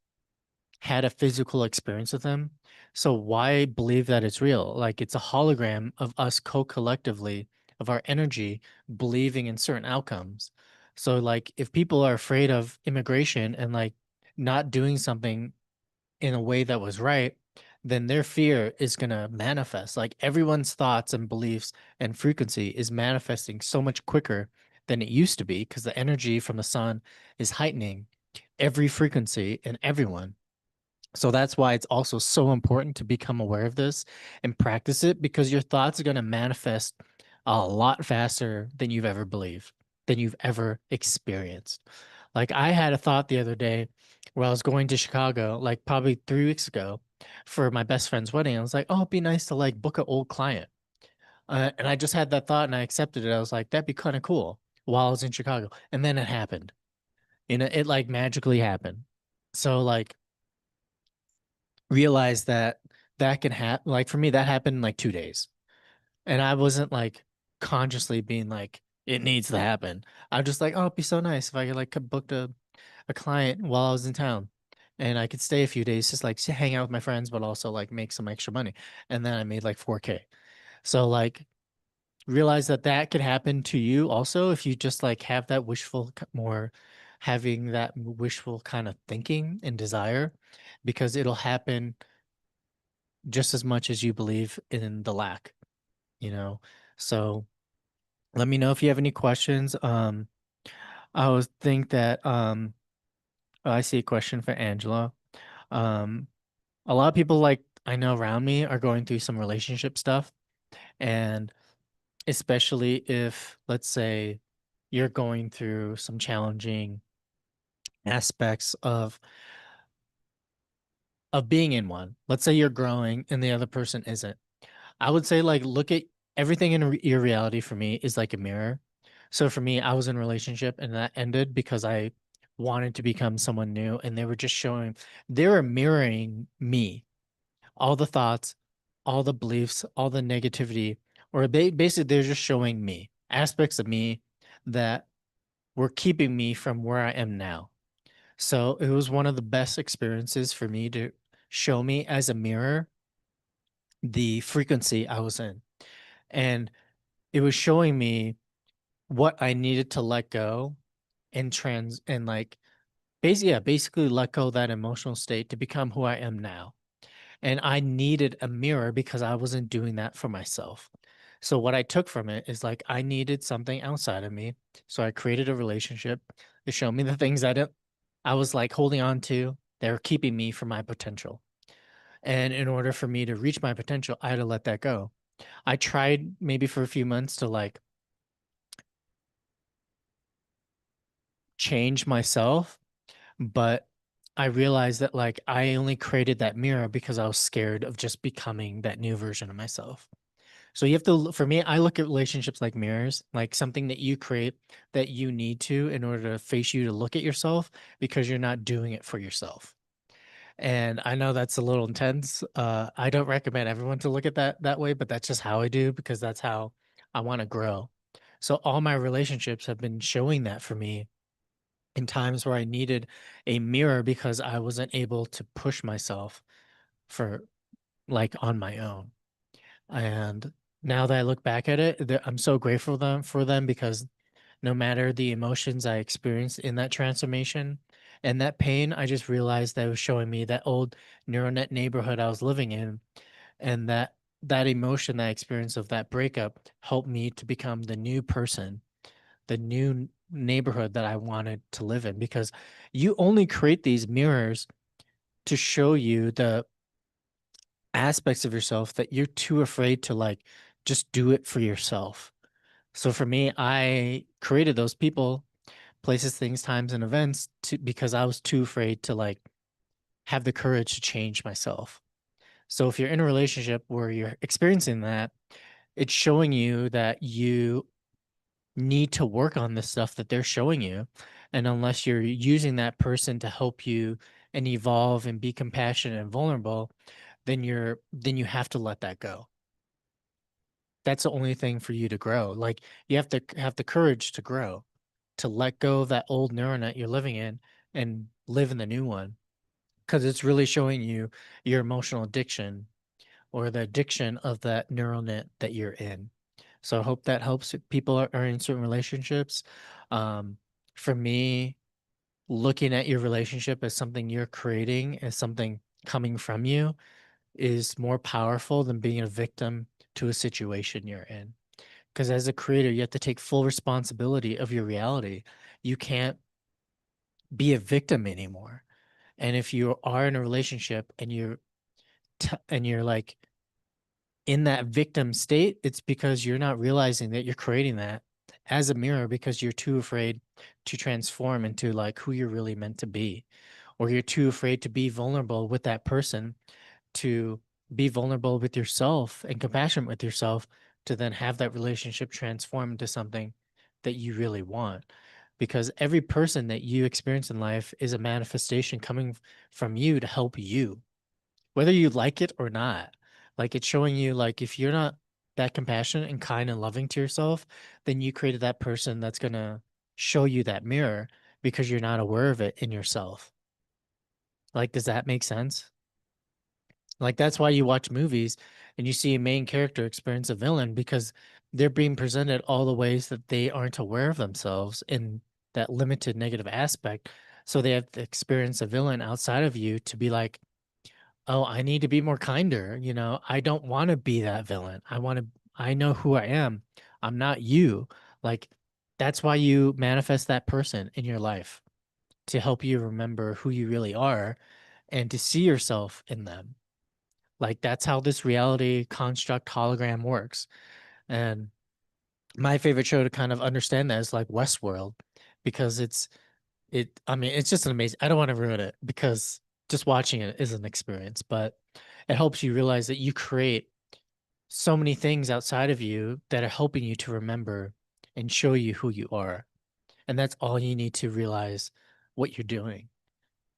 had a physical experience with him. So why believe that it's real? Like, it's a hologram of us co-collectively, of our energy believing in certain outcomes. So like, if people are afraid of immigration and like not doing something in a way that was right, then their fear is going to manifest. Like, everyone's thoughts and beliefs and frequency is manifesting so much quicker than it used to be because the energy from the sun is heightening. every frequency in everyone. So that's why it's also so important to become aware of this and practice it, because your thoughts are going to manifest a lot faster than you've ever believed, than you've ever experienced. Like I had a thought the other day where I was going to Chicago, like probably 3 weeks ago for my best friend's wedding. I was like, oh, it'd be nice to like book an old client. And I just had that thought and I accepted it. I was like, that'd be kind of cool while I was in Chicago. And then it happened. It like magically happened. So like realize that that can happen. Like for me, that happened in like 2 days. And I wasn't like consciously being like, it needs to happen. I was just like, oh, it'd be so nice if I could like book a client while I was in town. And I could stay a few days, just like hang out with my friends, but also like make some extra money. And then I made like 4K. So like realize that that could happen to you also if you just like have that more having that wishful kind of thinking and desire, because it'll happen just as much as you believe in the lack, you know? So let me know if you have any questions. I would think that I see a question for Angela. Um, a lot of people like I know around me are going through some relationship stuff, and especially if, let's say, you're going through some challenging aspects of being in one. Let's say you're growing and the other person isn't. I would say like look at everything in your reality for me is like a mirror. So for me, I was in a relationship and that ended because I wanted to become someone new, and they were just showing, they were mirroring me, all the thoughts, all the beliefs, all the negativity, or basically they're just showing me aspects of me that were keeping me from where I am now. So it was one of the best experiences for me to show me as a mirror the frequency I was in. And it was showing me what I needed to let go and like basically let go of that emotional state to become who I am now. And I needed a mirror because I wasn't doing that for myself. So what I took from it is like I needed something outside of me. So I created a relationship to show me the things I was like holding on to. They were keeping me from my potential. And in order for me to reach my potential, I had to let that go. I tried maybe for a few months to like change myself, but I realized that like I only created that mirror because I was scared of just becoming that new version of myself. So you have to, for me, I look at relationships like mirrors, like something that you create that you need to in order to face you to look at yourself because you're not doing it for yourself. And I know that's a little intense. I don't recommend everyone to look at that way, but that's just how I do because that's how I want to grow. So all my relationships have been showing that for me in times where I needed a mirror because I wasn't able to push myself for like on my own. And now that I look back at it, I'm so grateful for them because no matter the emotions I experienced in that transformation and that pain, I just realized that it was showing me that old neuronet neighborhood I was living in, and that emotion, that experience of that breakup helped me to become the new person, the new neighborhood that I wanted to live in, because you only create these mirrors to show you the aspects of yourself that you're too afraid to like just do it for yourself. So for me, I created those people, places, things, times, and events because I was too afraid to like have the courage to change myself. So if you're in a relationship where you're experiencing that, it's showing you that you need to work on the stuff that they're showing you. And unless you're using that person to help you and evolve and be compassionate and vulnerable, then you have to let that go. That's the only thing for you to grow. Like you have to have the courage to grow, to let go of that old neuronet you're living in and live in the new one. Because it's really showing you your emotional addiction or the addiction of that neural net that you're in. So I hope that helps if people are in certain relationships. Um, for me, looking at your relationship as something you're creating, as something coming from you, is more powerful than being a victim to a situation you're in. Because as a creator, you have to take full responsibility of your reality. You can't be a victim anymore. And if you are in a relationship and you're like in that victim state, it's because you're not realizing that you're creating that as a mirror because you're too afraid to transform into like who you're really meant to be, or you're too afraid to be vulnerable with that person, to be vulnerable with yourself and compassionate with yourself, to then have that relationship transform into something that you really want. Because every person that you experience in life is a manifestation coming from you to help you, whether you like it or not. Like it's showing you, like, if you're not that compassionate and kind and loving to yourself, then you created that person that's going to show you that mirror because you're not aware of it in yourself. Like, does that make sense? Like, that's why you watch movies and you see a main character experience a villain because they're being presented all the ways that they aren't aware of themselves in that limited negative aspect. So they have to experience a villain outside of you to be like, oh, I need to be more kinder. I don't want to be that villain. I know who I am. I'm not you. Like, that's why you manifest that person in your life, to help you remember who you really are and to see yourself in them. Like, that's how this reality construct hologram works. And my favorite show to kind of understand that is like Westworld, because I mean, it's just an amazing, I don't want to ruin it because just watching it is an experience, but it helps you realize that you create so many things outside of you that are helping you to remember and show you who you are. And that's all you need to realize what you're doing.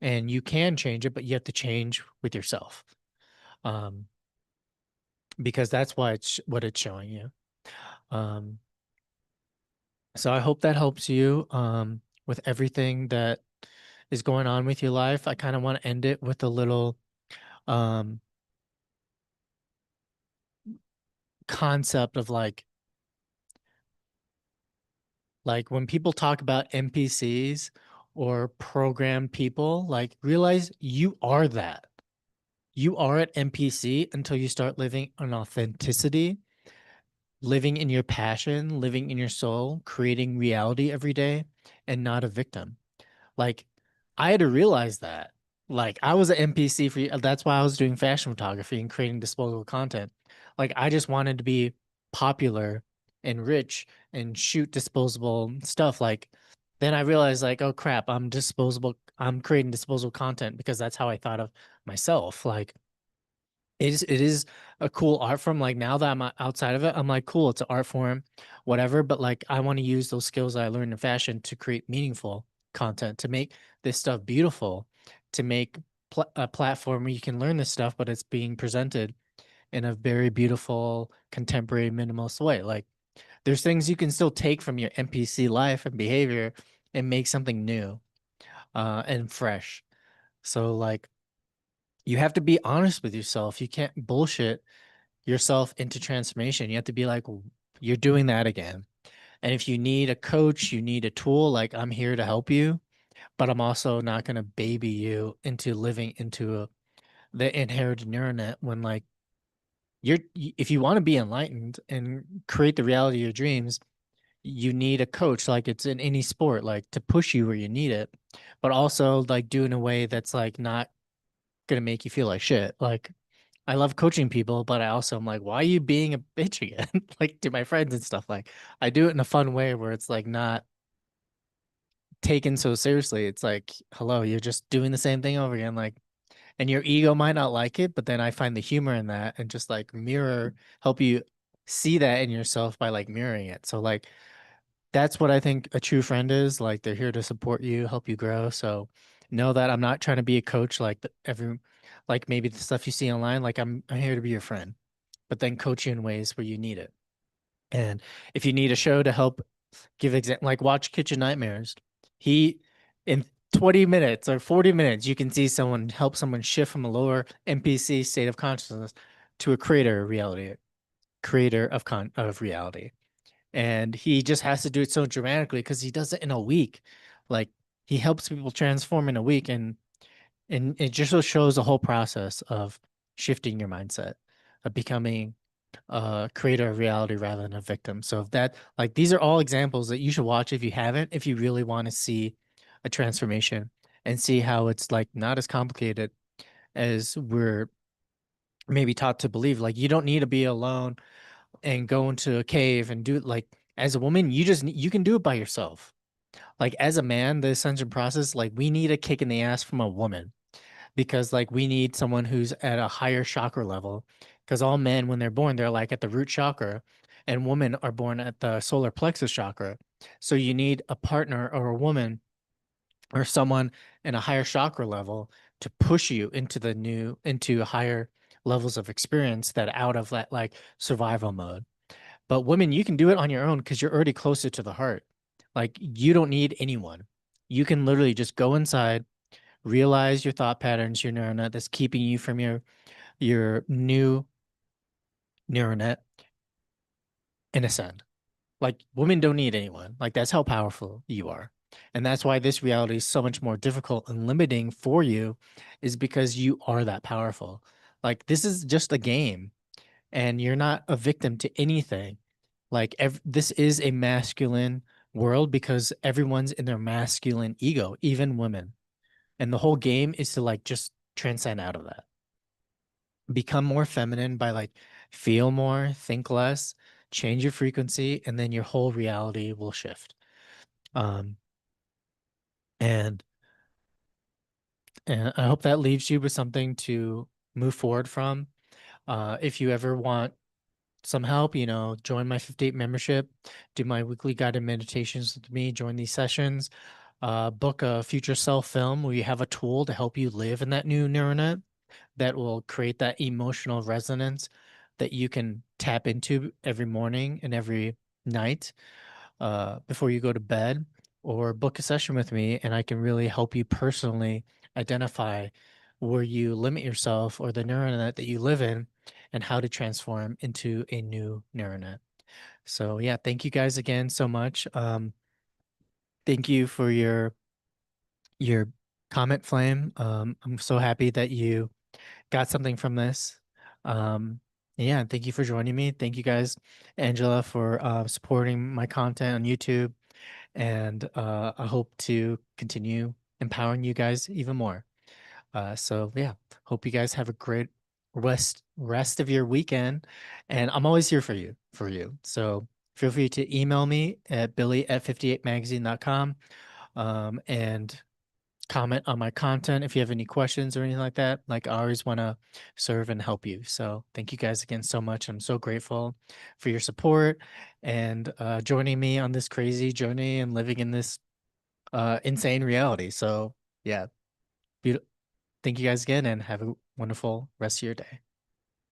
And you can change it, but you have to change with yourself. Um, because that's why it's what it's showing you. Um, so I hope that helps you with everything that is going on with your life. I kind of want to end it with a little um concept of like when people talk about NPCs or programmed people, like, realize you are that. You are an NPC until you start living an authenticity, living in your passion, living in your soul, creating reality every day, and not a victim. Like, I had to realize that. Like, I was an NPC that's why I was doing fashion photography and creating disposable content. Like, I just wanted to be popular and rich and shoot disposable stuff. Like, then I realized, like, oh crap, I'm creating disposable content because that's how I thought of myself. Like, it is a cool art form. Like, now that I'm outside of it, I'm like, cool, it's an art form, whatever. But like, I want to use those skills I learned in fashion to create meaningful content, to make this stuff beautiful, to make a platform where you can learn this stuff, but it's being presented in a very beautiful, contemporary, minimalist way. Like, there's things you can still take from your NPC life and behavior and make something new, and fresh. So like, you have to be honest with yourself. You can't bullshit yourself into transformation. You have to be like, you're doing that again. And if you need a coach, you need a tool, like, I'm here to help you, but I'm also not going to baby you into living into the inherited neuronet when, like, if you want to be enlightened and create the reality of your dreams, you need a coach, like it's in any sport, like, to push you where you need it, but also like do in a way that's like not going to make you feel like shit. Like, I love coaching people, but I also am like, why are you being a bitch again? Like, to my friends and stuff. Like, I do it in a fun way where it's like not taken so seriously. It's like, hello, you're just doing the same thing over again. Like, and your ego might not like it, but then I find the humor in that and just like help you see that in yourself by like mirroring it. So like, that's what I think a true friend is. Like, they're here to support you, help you grow. So know that I'm not trying to be a coach like like maybe the stuff you see online. Like, I'm here to be your friend, but then coach you in ways where you need it. And if you need a show to help give example, like, watch Kitchen Nightmares. He in 20 minutes or 40 minutes, you can see someone help someone shift from a lower NPC state of consciousness to a creator of reality. And he just has to do it so dramatically because he does it in a week. Like, he helps people transform in a week, and it just shows the whole process of shifting your mindset, of becoming a creator of reality rather than a victim. So if that, like, these are all examples that you should watch if you haven't, if you really want to see a transformation and see how it's like not as complicated as we're maybe taught to believe. Like you don't need to be alone and go into a cave and do it. Like as a woman, you can do it by yourself. Like as a man, the ascension process, like we need a kick in the ass from a woman because like we need someone who's at a higher chakra level. Because all men, when they're born, they're like at the root chakra, and women are born at the solar plexus chakra. So you need a partner or a woman or someone in a higher chakra level to push you into into higher levels of experience that out of that like survival mode. But women, you can do it on your own because you're already closer to the heart. Like you don't need anyone. You can literally just go inside, realize your thought patterns, your neuronet that's keeping you from your new neuronet and ascend. Like women don't need anyone. Like that's how powerful you are. And that's why this reality is so much more difficult and limiting for you is because you are that powerful. Like this is just a game and you're not a victim to anything. Like this is a masculine world because everyone's in their masculine ego, even women. And the whole game is to like just transcend out of that. Become more feminine by like feel more, think less, change your frequency, and then your whole reality will shift. Um, and and I hope that leaves you with something to move forward from. If you ever want some help, join my 58 membership, do my weekly guided meditations with me, join these sessions, book a future self film where you have a tool to help you live in that new neuronet that will create that emotional resonance that you can tap into every morning and every night before you go to bed, or book a session with me and I can really help you personally identify where you limit yourself or the neuronet that you live in and how to transform into a new neuronet. So yeah, thank you guys again so much. Thank you for your comment, Flame. I'm so happy that you got something from this. Um, yeah, thank you for joining me. Thank you guys, Angela, for supporting my content on YouTube. And I hope to continue empowering you guys even more. So yeah, hope you guys have a great rest of your weekend. And I'm always here for you. So feel free to email me at billy@58magazine.com and comment on my content if you have any questions or anything like that. Like I always want to serve and help you. So thank you guys again so much. I'm so grateful for your support and joining me on this crazy journey and living in this insane reality. So yeah, thank you guys again and have a wonderful rest of your day.